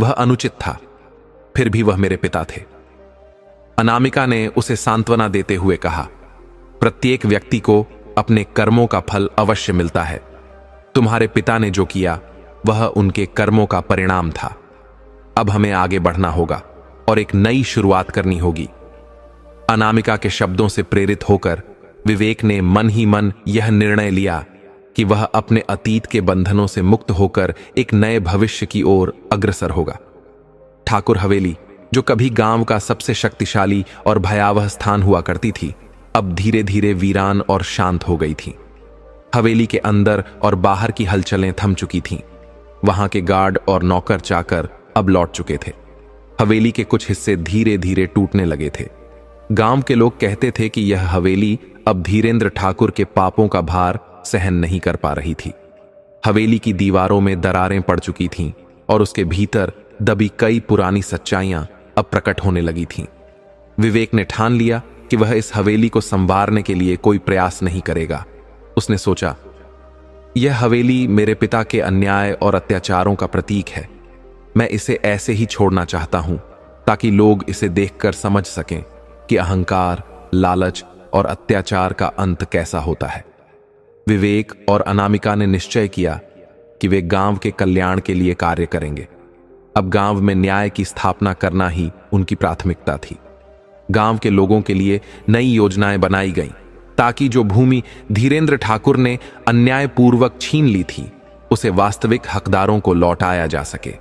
वह अनुचित था, फिर भी वह मेरे पिता थे। अनामिका ने उसे सांत्वना देते हुए कहा, प्रत्येक व्यक्ति को अपने कर्मों का फल अवश्य मिलता है। तुम्हारे पिता ने जो किया वह उनके कर्मों का परिणाम था। अब हमें आगे बढ़ना होगा और एक नई शुरुआत करनी होगी। अनामिका के शब्दों से प्रेरित होकर विवेक ने मन ही मन यह निर्णय लिया कि वह अपने अतीत के बंधनों से मुक्त होकर एक नए भविष्य की ओर अग्रसर होगा। ठाकुर हवेली, जो कभी गांव का सबसे शक्तिशाली और भयावह स्थान हुआ करती थी, अब धीरे धीरे वीरान और शांत हो गई थी। हवेली के अंदर और बाहर की हलचलें थम चुकी थीं। वहां के गार्ड और नौकर चाकर अब लौट चुके थे। हवेली के कुछ हिस्से धीरे धीरे टूटने लगे थे। गांव के लोग कहते थे कि यह हवेली अब धीरेंद्र ठाकुर के पापों का भार सहन नहीं कर पा रही थी। हवेली की दीवारों में दरारें पड़ चुकी थीं और उसके भीतर दबी कई पुरानी सच्चाइयां अब प्रकट होने लगी थीं। विवेक ने ठान लिया कि वह इस हवेली को संवारने के लिए कोई प्रयास नहीं करेगा। उसने सोचा, यह हवेली मेरे पिता के अन्याय और अत्याचारों का प्रतीक है। मैं इसे ऐसे ही छोड़ना चाहता हूं ताकि लोग इसे देखकर समझ सकें कि अहंकार, लालच और अत्याचार का अंत कैसा होता है। विवेक और अनामिका ने निश्चय किया कि वे गांव के कल्याण के लिए कार्य करेंगे। अब गांव में न्याय की स्थापना करना ही उनकी प्राथमिकता थी। गांव के लोगों के लिए नई योजनाएं बनाई गईं ताकि जो भूमि धीरेंद्र ठाकुर ने अन्यायपूर्वक छीन ली थी, उसे वास्तविक हकदारों को लौटाया जा सके।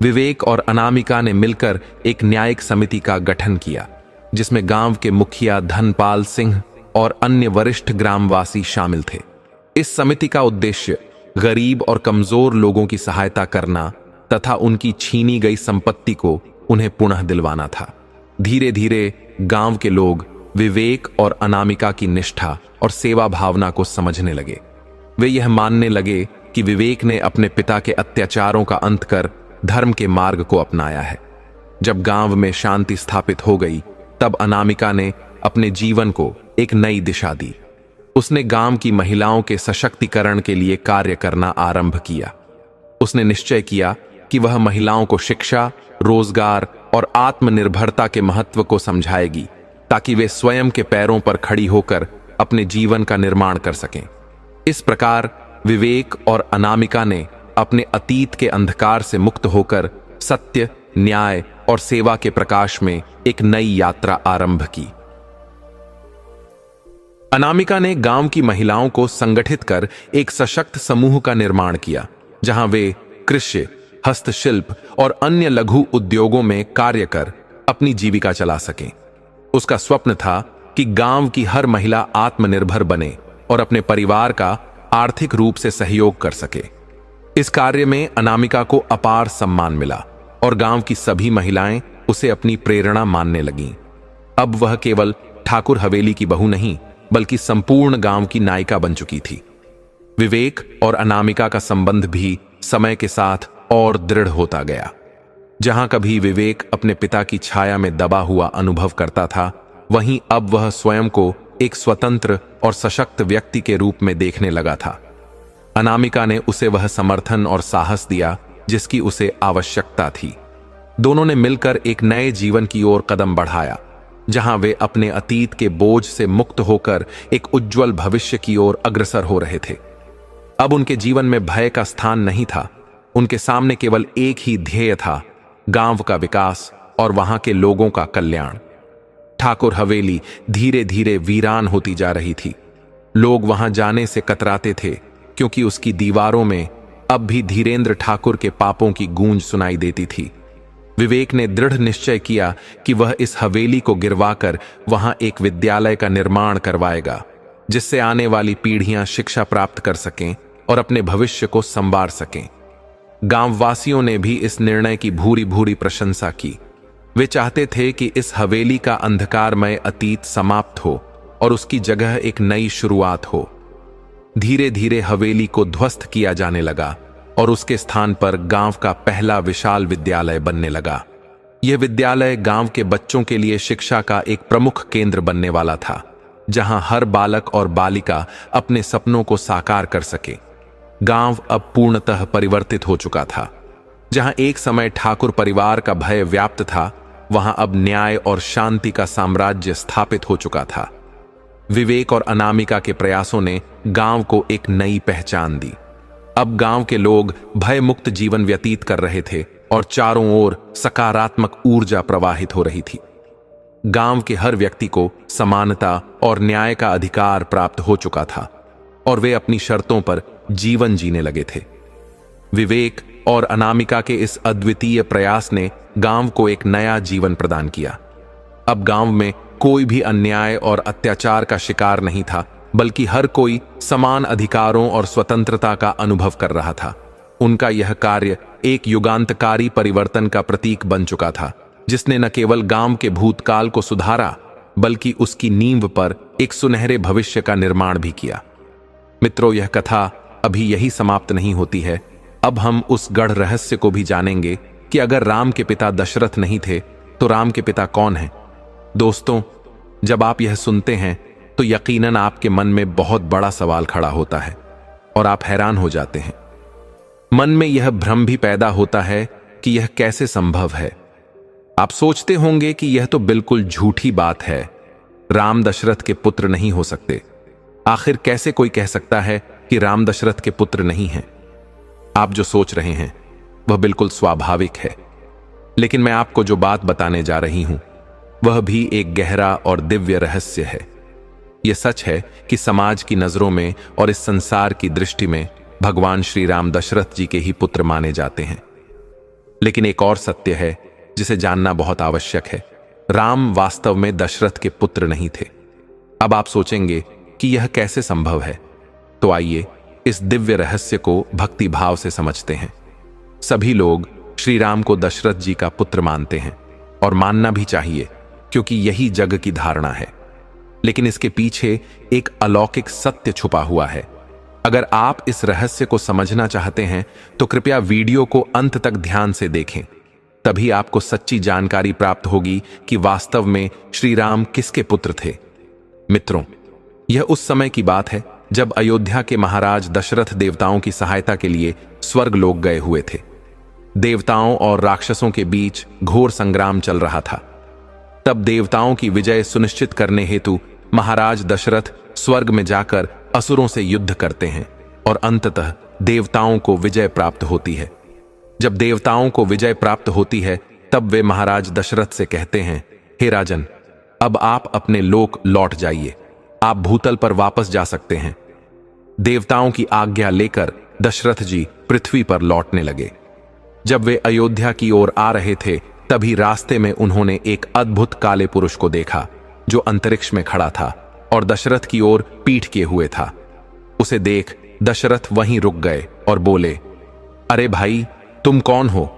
विवेक और अनामिका ने मिलकर एक न्यायिक समिति का गठन किया, जिसमें गांव के मुखिया धनपाल सिंह और अन्य वरिष्ठ ग्रामवासी शामिल थे। इस समिति का उद्देश्य गरीब और कमजोर लोगों की सहायता करना तथा उनकी छीनी गई संपत्ति को उन्हें पुनः दिलवाना था। धीरे धीरे गांव के लोग विवेक और अनामिका की निष्ठा और सेवा भावना को समझने लगे। वे यह मानने लगे कि विवेक ने अपने पिता के अत्याचारों का अंत कर धर्म के मार्ग को अपनाया है। जब गांव में शांति स्थापित हो गई, तब अनामिका ने अपने जीवन को एक नई दिशा दी। उसने गांव की महिलाओं के सशक्तिकरण के लिए कार्य करना आरंभ किया। उसने निश्चय किया कि वह महिलाओं को शिक्षा, रोजगार और आत्मनिर्भरता के महत्व को समझाएगी, ताकि वे स्वयं के पैरों पर खड़ी होकर अपने जीवन का निर्माण कर सकें। इस प्रकार विवेक और अनामिका ने अपने अतीत के अंधकार से मुक्त होकर सत्य, न्याय और सेवा के प्रकाश में एक नई यात्रा आरंभ की। अनामिका ने गांव की महिलाओं को संगठित कर एक सशक्त समूह का निर्माण किया, जहां वे कृषि, हस्तशिल्प और अन्य लघु उद्योगों में कार्य कर अपनी जीविका चला सकें। उसका स्वप्न था कि गांव की हर महिला आत्मनिर्भर बने और अपने परिवार का आर्थिक रूप से सहयोग कर सके। इस कार्य में अनामिका को अपार सम्मान मिला और गांव की सभी महिलाएं उसे अपनी प्रेरणा मानने लगीं। अब वह केवल ठाकुर हवेली की बहू नहीं, बल्कि संपूर्ण गांव की नायिका बन चुकी थी। विवेक और अनामिका का संबंध भी समय के साथ और दृढ़ होता गया। जहां कभी विवेक अपने पिता की छाया में दबा हुआ अनुभव करता था, वहीं अब वह स्वयं को एक स्वतंत्र और सशक्त व्यक्ति के रूप में देखने लगा था। अनामिका ने उसे वह समर्थन और साहस दिया जिसकी उसे आवश्यकता थी। दोनों ने मिलकर एक नए जीवन की ओर कदम बढ़ाया, जहां वे अपने अतीत के बोझ से मुक्त होकर एक उज्जवल भविष्य की ओर अग्रसर हो रहे थे। अब उनके जीवन में भय का स्थान नहीं था। उनके सामने केवल एक ही ध्येय था, गांव का विकास और वहां के लोगों का कल्याण। ठाकुर हवेली धीरे धीरे वीरान होती जा रही थी। लोग वहां जाने से कतराते थे, क्योंकि उसकी दीवारों में अब भी धीरेन्द्र ठाकुर के पापों की गूंज सुनाई देती थी। विवेक ने दृढ़ निश्चय किया कि वह इस हवेली को गिरवाकर वहां एक विद्यालय का निर्माण करवाएगा, जिससे आने वाली पीढ़ियां शिक्षा प्राप्त कर सकें और अपने भविष्य को संवार सकें। गांववासियों ने भी इस निर्णय की भूरी भूरी प्रशंसा की। वे चाहते थे कि इस हवेली का अंधकारमय अतीत समाप्त हो और उसकी जगह एक नई शुरुआत हो। धीरे धीरे हवेली को ध्वस्त किया जाने लगा और उसके स्थान पर गांव का पहला विशाल विद्यालय बनने लगा। यह विद्यालय गांव के बच्चों के लिए शिक्षा का एक प्रमुख केंद्र बनने वाला था, जहां हर बालक और बालिका अपने सपनों को साकार कर सके। गांव अब पूर्णतः परिवर्तित हो चुका था। जहां एक समय ठाकुर परिवार का भय व्याप्त था, वहां अब न्याय और शांति का साम्राज्य स्थापित हो चुका था। विवेक और अनामिका के प्रयासों ने गांव को एक नई पहचान दी। अब गांव के लोग भयमुक्त जीवन व्यतीत कर रहे थे और चारों ओर सकारात्मक ऊर्जा प्रवाहित हो रही थी। गांव के हर व्यक्ति को समानता और न्याय का अधिकार प्राप्त हो चुका था और वे अपनी शर्तों पर जीवन जीने लगे थे। विवेक और अनामिका के इस अद्वितीय प्रयास ने गांव को एक नया जीवन प्रदान किया। अब गांव में कोई भी अन्याय और अत्याचार का शिकार नहीं था, बल्कि हर कोई समान अधिकारों और स्वतंत्रता का अनुभव कर रहा था। उनका यह कार्य एक युगांतकारी परिवर्तन का प्रतीक बन चुका था, जिसने न केवल गांव के भूतकाल को सुधारा, बल्कि उसकी नींव पर एक सुनहरे भविष्य का निर्माण भी किया। मित्रों, यह कथा अभी यही समाप्त नहीं होती है। अब हम उस गढ़ रहस्य को भी जानेंगे कि अगर राम के पिता दशरथ नहीं थे, तो राम के पिता कौन हैं? दोस्तों, जब आप यह सुनते हैं तो यकीनन आपके मन में बहुत बड़ा सवाल खड़ा होता है और आप हैरान हो जाते हैं। मन में यह भ्रम भी पैदा होता है कि यह कैसे संभव है। आप सोचते होंगे कि यह तो बिल्कुल झूठी बात है, राम दशरथ के पुत्र नहीं हो सकते। आखिर कैसे कोई कह सकता है कि राम दशरथ के पुत्र नहीं हैं? आप जो सोच रहे हैं वह बिल्कुल स्वाभाविक है, लेकिन मैं आपको जो बात बताने जा रही हूं वह भी एक गहरा और दिव्य रहस्य है। यह सच है कि समाज की नजरों में और इस संसार की दृष्टि में भगवान श्री राम दशरथ जी के ही पुत्र माने जाते हैं। लेकिन एक और सत्य है जिसे जानना बहुत आवश्यक है। राम वास्तव में दशरथ के पुत्र नहीं थे। अब आप सोचेंगे कि यह कैसे संभव है, तो आइए इस दिव्य रहस्य को भक्ति भाव से समझते हैं। सभी लोग श्री राम को दशरथ जी का पुत्र मानते हैं और मानना भी चाहिए, क्योंकि यही जग की धारणा है। लेकिन इसके पीछे एक अलौकिक सत्य छुपा हुआ है। अगर आप इस रहस्य को समझना चाहते हैं तो कृपया वीडियो को अंत तक ध्यान से देखें। तभी आपको सच्ची जानकारी प्राप्त होगी कि वास्तव में श्री राम किसके पुत्र थे। मित्रों, यह उस समय की बात है जब अयोध्या के महाराज दशरथ देवताओं की सहायता के लिए स्वर्ग लोक गए हुए थे। देवताओं और राक्षसों के बीच घोर संग्राम चल रहा था। तब देवताओं की विजय सुनिश्चित करने हेतु महाराज दशरथ स्वर्ग में जाकर असुरों से युद्ध करते हैं और अंततः देवताओं को विजय प्राप्त होती है। जब देवताओं को विजय प्राप्त होती है, तब वे महाराज दशरथ से कहते हैं, हे राजन, अब आप अपने लोक लौट जाइए, आप भूतल पर वापस जा सकते हैं। देवताओं की आज्ञा लेकर दशरथ जी पृथ्वी पर लौटने लगे। जब वे अयोध्या की ओर आ रहे थे, तभी रास्ते में उन्होंने एक अद्भुत काले पुरुष को देखा जो अंतरिक्ष में खड़ा था और दशरथ की ओर पीठ किए हुए था। उसे देख दशरथ वहीं रुक गए और बोले, अरे भाई, तुम कौन हो?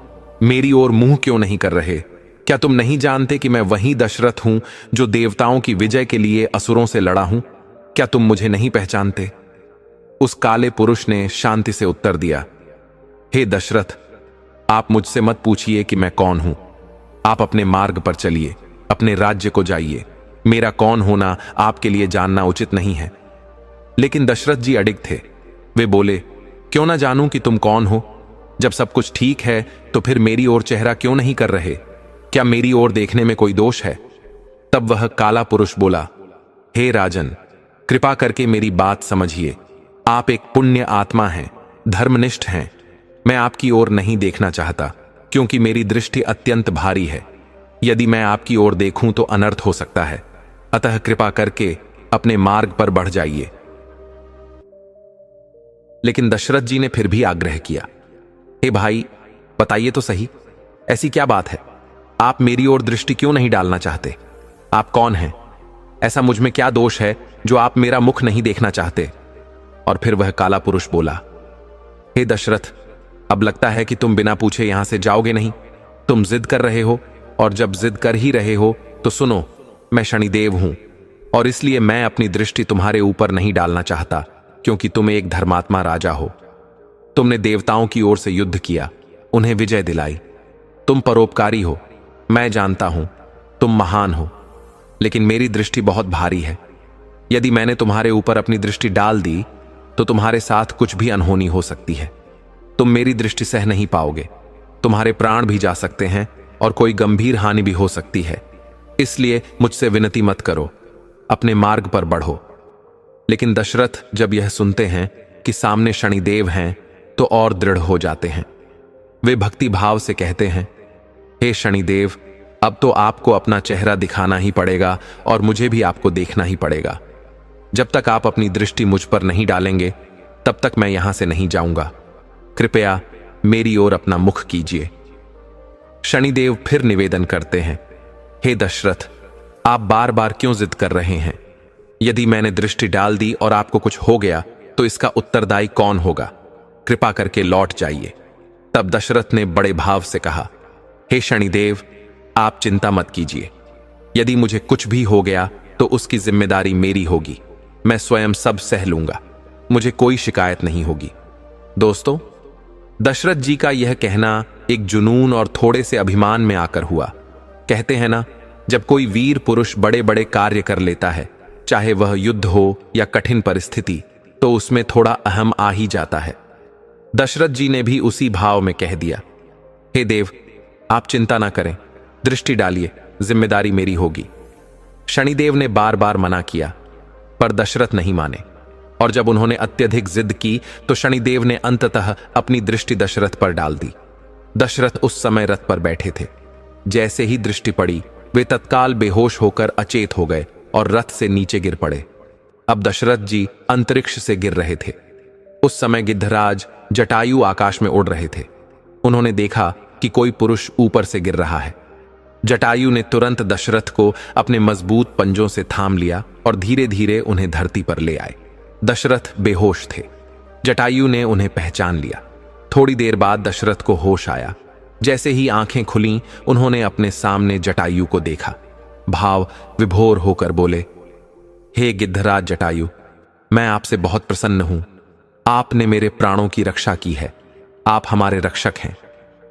मेरी ओर मुंह क्यों नहीं कर रहे? क्या तुम नहीं जानते कि मैं वही दशरथ हूं जो देवताओं की विजय के लिए असुरों से लड़ा हूं? क्या तुम मुझे नहीं पहचानते? उस काले पुरुष ने शांति से उत्तर दिया, हे दशरथ, आप मुझसे मत पूछिए कि मैं कौन हूं। आप अपने मार्ग पर चलिए, अपने राज्य को जाइए। मेरा कौन होना आपके लिए जानना उचित नहीं है। लेकिन दशरथ जी अडिग थे। वे बोले, क्यों ना जानूं कि तुम कौन हो? जब सब कुछ ठीक है तो फिर मेरी ओर चेहरा क्यों नहीं कर रहे? क्या मेरी ओर देखने में कोई दोष है? तब वह काला पुरुष बोला, हे राजन, कृपा करके मेरी बात समझिए। आप एक पुण्य आत्मा हैं, धर्मनिष्ठ हैं। मैं आपकी ओर नहीं देखना चाहता क्योंकि मेरी दृष्टि अत्यंत भारी है। यदि मैं आपकी ओर देखूं तो अनर्थ हो सकता है। अतः कृपा करके अपने मार्ग पर बढ़ जाइए। लेकिन दशरथ जी ने फिर भी आग्रह किया, हे भाई, बताइए तो सही, ऐसी क्या बात है? आप मेरी ओर दृष्टि क्यों नहीं डालना चाहते? आप कौन हैं? ऐसा मुझ में क्या दोष है जो आप मेरा मुख नहीं देखना चाहते? और फिर वह काला पुरुष बोला, हे दशरथ, अब लगता है कि तुम बिना पूछे यहां से जाओगे नहीं। तुम जिद कर रहे हो, और जब जिद कर ही रहे हो तो सुनो, मैं शनिदेव हूं और इसलिए मैं अपनी दृष्टि तुम्हारे ऊपर नहीं डालना चाहता क्योंकि तुम एक धर्मात्मा राजा हो। तुमने देवताओं की ओर से युद्ध किया, उन्हें विजय दिलाई। तुम परोपकारी हो, मैं जानता हूं, तुम महान हो। लेकिन मेरी दृष्टि बहुत भारी है। यदि मैंने तुम्हारे ऊपर अपनी दृष्टि डाल दी तो तुम्हारे साथ कुछ भी अनहोनी हो सकती है। तुम मेरी दृष्टि सह नहीं पाओगे। तुम्हारे प्राण भी जा सकते हैं और कोई गंभीर हानि भी हो सकती है। इसलिए मुझसे विनती मत करो, अपने मार्ग पर बढ़ो। लेकिन दशरथ जब यह सुनते हैं कि सामने शनिदेव हैं तो और दृढ़ हो जाते हैं। वे भक्ति भाव से कहते हैं, हे शनिदेव, अब तो आपको अपना चेहरा दिखाना ही पड़ेगा और मुझे भी आपको देखना ही पड़ेगा। जब तक आप अपनी दृष्टि मुझ पर नहीं डालेंगे तब तक मैं यहां से नहीं जाऊंगा। कृपया मेरी ओर अपना मुख कीजिए। शनिदेव फिर निवेदन करते हैं, हे दशरथ, आप बार बार क्यों जिद कर रहे हैं? यदि मैंने दृष्टि डाल दी और आपको कुछ हो गया तो इसका उत्तरदायी कौन होगा? कृपा करके लौट जाइए। तब दशरथ ने बड़े भाव से कहा, हे शनिदेव, आप चिंता मत कीजिए। यदि मुझे कुछ भी हो गया तो उसकी जिम्मेदारी मेरी होगी। मैं स्वयं सब सह लूंगा, मुझे कोई शिकायत नहीं होगी। दोस्तों, दशरथ जी का यह कहना एक जुनून और थोड़े से अभिमान में आकर हुआ। कहते हैं ना, जब कोई वीर पुरुष बड़े बड़े कार्य कर लेता है, चाहे वह युद्ध हो या कठिन परिस्थिति, तो उसमें थोड़ा अहम आ ही जाता है। दशरथ जी ने भी उसी भाव में कह दिया, हे देव, आप चिंता ना करें, दृष्टि डालिए, जिम्मेदारी मेरी होगी। शनिदेव ने बार बार मना किया पर दशरथ नहीं माने, और जब उन्होंने अत्यधिक जिद की तो शनिदेव ने अंततः अपनी दृष्टि दशरथ पर डाल दी। दशरथ उस समय रथ पर बैठे थे। जैसे ही दृष्टि पड़ी वे तत्काल बेहोश होकर अचेत हो गए और रथ से नीचे गिर पड़े। अब दशरथ जी अंतरिक्ष से गिर रहे थे। उस समय गिद्धराज जटायु आकाश में उड़ रहे थे। उन्होंने देखा कि कोई पुरुष ऊपर से गिर रहा है। जटायु ने तुरंत दशरथ को अपने मजबूत पंजों से थाम लिया और धीरे धीरे उन्हें धरती पर ले आए। दशरथ बेहोश थे। जटायु ने उन्हें पहचान लिया। थोड़ी देर बाद दशरथ को होश आया। जैसे ही आंखें खुलीं, उन्होंने अपने सामने जटायु को देखा। भाव विभोर होकर बोले, हे गिद्धराज जटायु, मैं आपसे बहुत प्रसन्न हूं। आपने मेरे प्राणों की रक्षा की है। आप हमारे रक्षक हैं।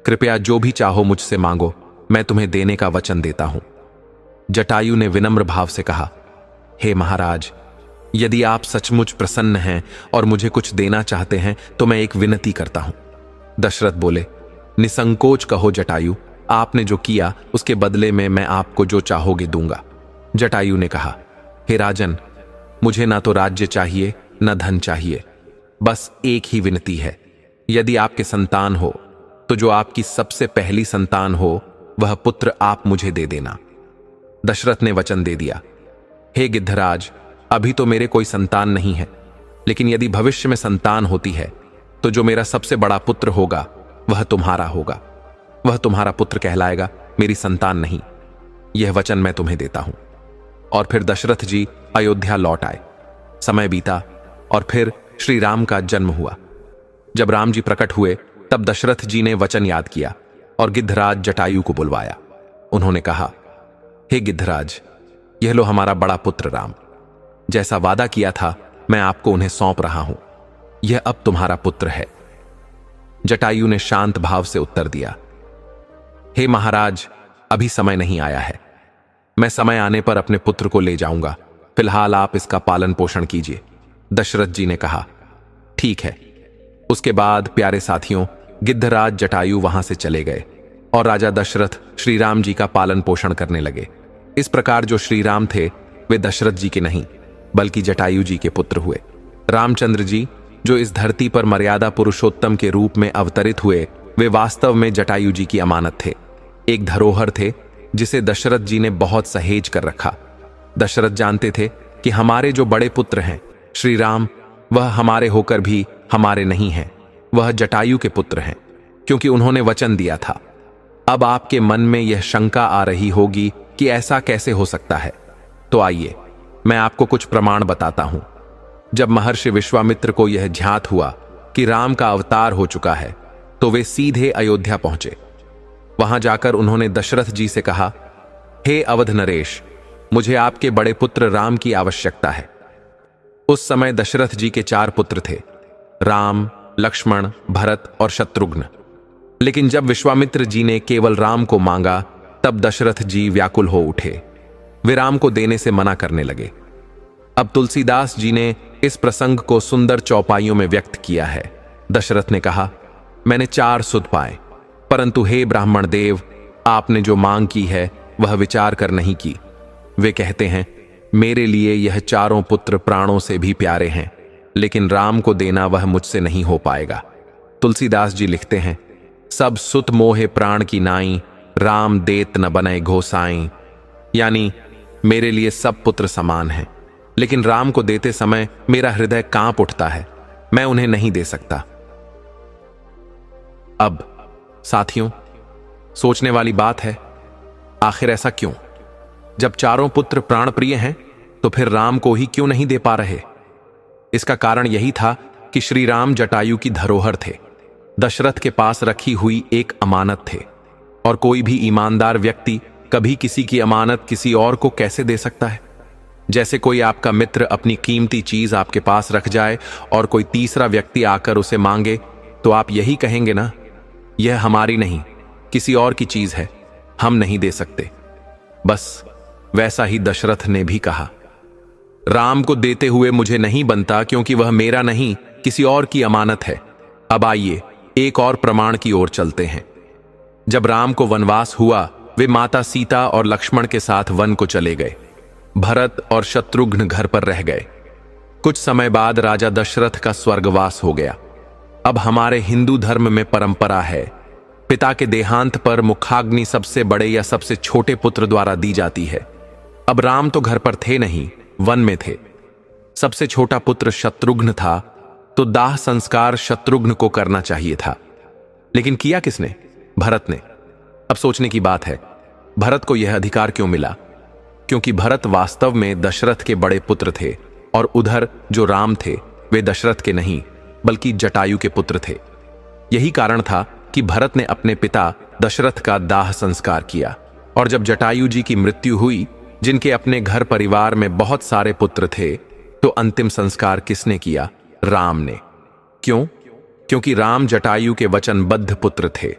कृपया जो भी चाहो मुझसे मांगो, मैं तुम्हें देने का वचन देता हूं। जटायु ने विनम्र भाव से कहा, हे महाराज, यदि आप सचमुच प्रसन्न हैं और मुझे कुछ देना चाहते हैं तो मैं एक विनती करता हूं। दशरथ बोले, निसंकोच कहो जटायु, आपने जो किया उसके बदले में मैं आपको जो चाहोगे दूंगा। जटायु ने कहा, हे राजन, मुझे ना तो राज्य चाहिए न धन चाहिए, बस एक ही विनती है। यदि आपके संतान हो तो जो आपकी सबसे पहली संतान हो वह पुत्र आप मुझे दे देना। दशरथ ने वचन दे दिया, हे गिद्धराज, अभी तो मेरे कोई संतान नहीं है, लेकिन यदि भविष्य में संतान होती है तो जो मेरा सबसे बड़ा पुत्र होगा वह तुम्हारा होगा। वह तुम्हारा पुत्र कहलाएगा मेरी संतान नहीं। यह वचन मैं तुम्हें देता हूं। और फिर दशरथ जी अयोध्या लौट आए। समय बीता और फिर श्री राम का जन्म हुआ। जब राम जी प्रकट हुए तब दशरथ जी ने वचन याद किया और गिद्धराज जटायु को बुलवाया। उन्होंने कहा, हे गिद्धराज, यह लो हमारा बड़ा पुत्र राम। जैसा वादा किया था मैं आपको उन्हें सौंप रहा हूं। यह अब तुम्हारा पुत्र है। जटायु ने शांत भाव से उत्तर दिया, हे महाराज, अभी समय नहीं आया है। मैं समय आने पर अपने पुत्र को ले जाऊंगा। फिलहाल आप इसका पालन पोषण कीजिए। दशरथ जी ने कहा, ठीक है। उसके बाद प्यारे साथियों, गिद्धराज जटायु वहां से चले गए और राजा दशरथ श्री राम जी का पालन पोषण करने लगे। इस प्रकार जो श्री राम थे वे दशरथ जी के नहीं बल्कि जटायु जी के पुत्र हुए। रामचंद्र जी जो इस धरती पर मर्यादा पुरुषोत्तम के रूप में अवतरित हुए, वे वास्तव में जटायु जी की अमानत थे। एक धरोहर थे जिसे दशरथ जी ने बहुत सहेज कर रखा। दशरथ जानते थे कि हमारे जो बड़े पुत्र हैं श्री राम, वह हमारे होकर भी हमारे नहीं हैं, वह जटायु के पुत्र हैं, क्योंकि उन्होंने वचन दिया था। अब आपके मन में यह शंका आ रही होगी कि ऐसा कैसे हो सकता है, तो आइए मैं आपको कुछ प्रमाण बताता हूं। जब महर्षि विश्वामित्र को यह ज्ञात हुआ कि राम का अवतार हो चुका है, तो वे सीधे अयोध्या पहुंचे। वहां जाकर उन्होंने दशरथ जी से कहा, हे अवध नरेश, मुझे आपके बड़े पुत्र राम की आवश्यकता है। उस समय दशरथ जी के 4 पुत्र थे, राम, लक्ष्मण, भरत और शत्रुघ्न। लेकिन जब विश्वामित्र जी ने केवल राम को मांगा, तब दशरथ जी व्याकुल हो उठे। वे राम को देने से मना करने लगे। अब तुलसीदास जी ने इस प्रसंग को सुंदर चौपाइयों में व्यक्त किया है। दशरथ ने कहा, मैंने 4 सुत पाए, परंतु हे ब्राह्मण देव, आपने जो मांग की है वह विचार कर नहीं की। वे कहते हैं, मेरे लिए यह 4 पुत्र प्राणों से भी प्यारे हैं, लेकिन राम को देना वह मुझसे नहीं हो पाएगा। तुलसीदास जी लिखते हैं, सब सुत मोहे प्राण की नाई, राम देत न बने घोसाई। यानी मेरे लिए सब पुत्र समान हैं, लेकिन राम को देते समय मेरा हृदय कांप उठता है, मैं उन्हें नहीं दे सकता। अब साथियों, सोचने वाली बात है, आखिर ऐसा क्यों? जब 4 पुत्र प्राण प्रिय हैं, तो फिर राम को ही क्यों नहीं दे पा रहे? इसका कारण यही था कि श्री राम जटायु की धरोहर थे, दशरथ के पास रखी हुई एक अमानत थे, और कोई भी ईमानदार व्यक्ति कभी किसी की अमानत किसी और को कैसे दे सकता है? जैसे कोई आपका मित्र अपनी कीमती चीज आपके पास रख जाए और कोई तीसरा व्यक्ति आकर उसे मांगे, तो आप यही कहेंगे ना, यह हमारी नहीं, किसी और की चीज है, हम नहीं दे सकते। बस वैसा ही दशरथ ने भी कहा, राम को देते हुए मुझे नहीं बनता, क्योंकि वह मेरा नहीं, किसी और की अमानत है। अब आइए एक और प्रमाण की ओर चलते हैं। जब राम को वनवास हुआ, वे माता सीता और लक्ष्मण के साथ वन को चले गए। भरत और शत्रुघ्न घर पर रह गए। कुछ समय बाद राजा दशरथ का स्वर्गवास हो गया। अब हमारे हिंदू धर्म में परंपरा है, पिता के देहांत पर मुखाग्नि सबसे बड़े या सबसे छोटे पुत्र द्वारा दी जाती है। अब राम तो घर पर थे नहीं, वन में थे। सबसे छोटा पुत्र शत्रुघ्न था, तो दाह संस्कार शत्रुघ्न को करना चाहिए था, लेकिन किया किसने? भरत ने। अब सोचने की बात है, भरत को यह अधिकार क्यों मिला? क्योंकि भरत वास्तव में दशरथ के बड़े पुत्र थे, और उधर जो राम थे वे दशरथ के नहीं बल्कि जटायु के पुत्र थे। यही कारण था कि भरत ने अपने पिता दशरथ का दाह संस्कार किया, और जब जटायु जी की मृत्यु हुई, जिनके अपने घर परिवार में बहुत सारे पुत्र थे, तो अंतिम संस्कार किसने किया? राम ने। क्यों? क्योंकि राम जटायु के वचनबद्ध पुत्र थे।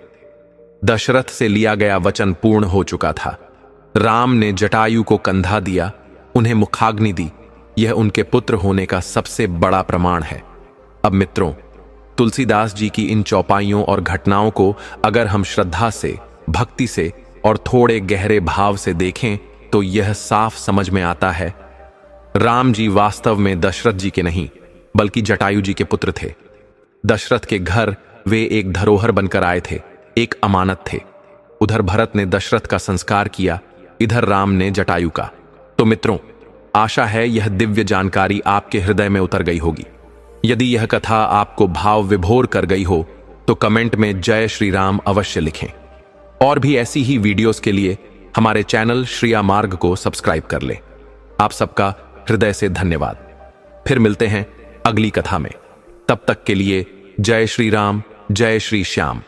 दशरथ से लिया गया वचन पूर्ण हो चुका था। राम ने जटायु को कंधा दिया, उन्हें मुखाग्नि दी। यह उनके पुत्र होने का सबसे बड़ा प्रमाण है। अब मित्रों, तुलसीदास जी की इन चौपाइयों और घटनाओं को अगर हम श्रद्धा से, भक्ति से और थोड़े गहरे भाव से देखें, तो यह साफ समझ में आता है, राम जी वास्तव में दशरथ जी के नहीं बल्कि जटायु जी के पुत्र थे। दशरथ के घर वे एक धरोहर बनकर आए थे, एक अमानत थे। उधर भरत ने दशरथ का संस्कार किया, इधर राम ने जटायु का। तो मित्रों, आशा है यह दिव्य जानकारी आपके हृदय में उतर गई होगी। यदि यह कथा आपको भाव विभोर कर गई हो, तो कमेंट में जय श्री राम अवश्य लिखें। और भी ऐसी ही वीडियोस के लिए हमारे चैनल श्रिया मार्ग को सब्सक्राइब कर लें। आप सबका हृदय से धन्यवाद। फिर मिलते हैं अगली कथा में। तब तक के लिए जय श्री राम, जय श्री श्याम।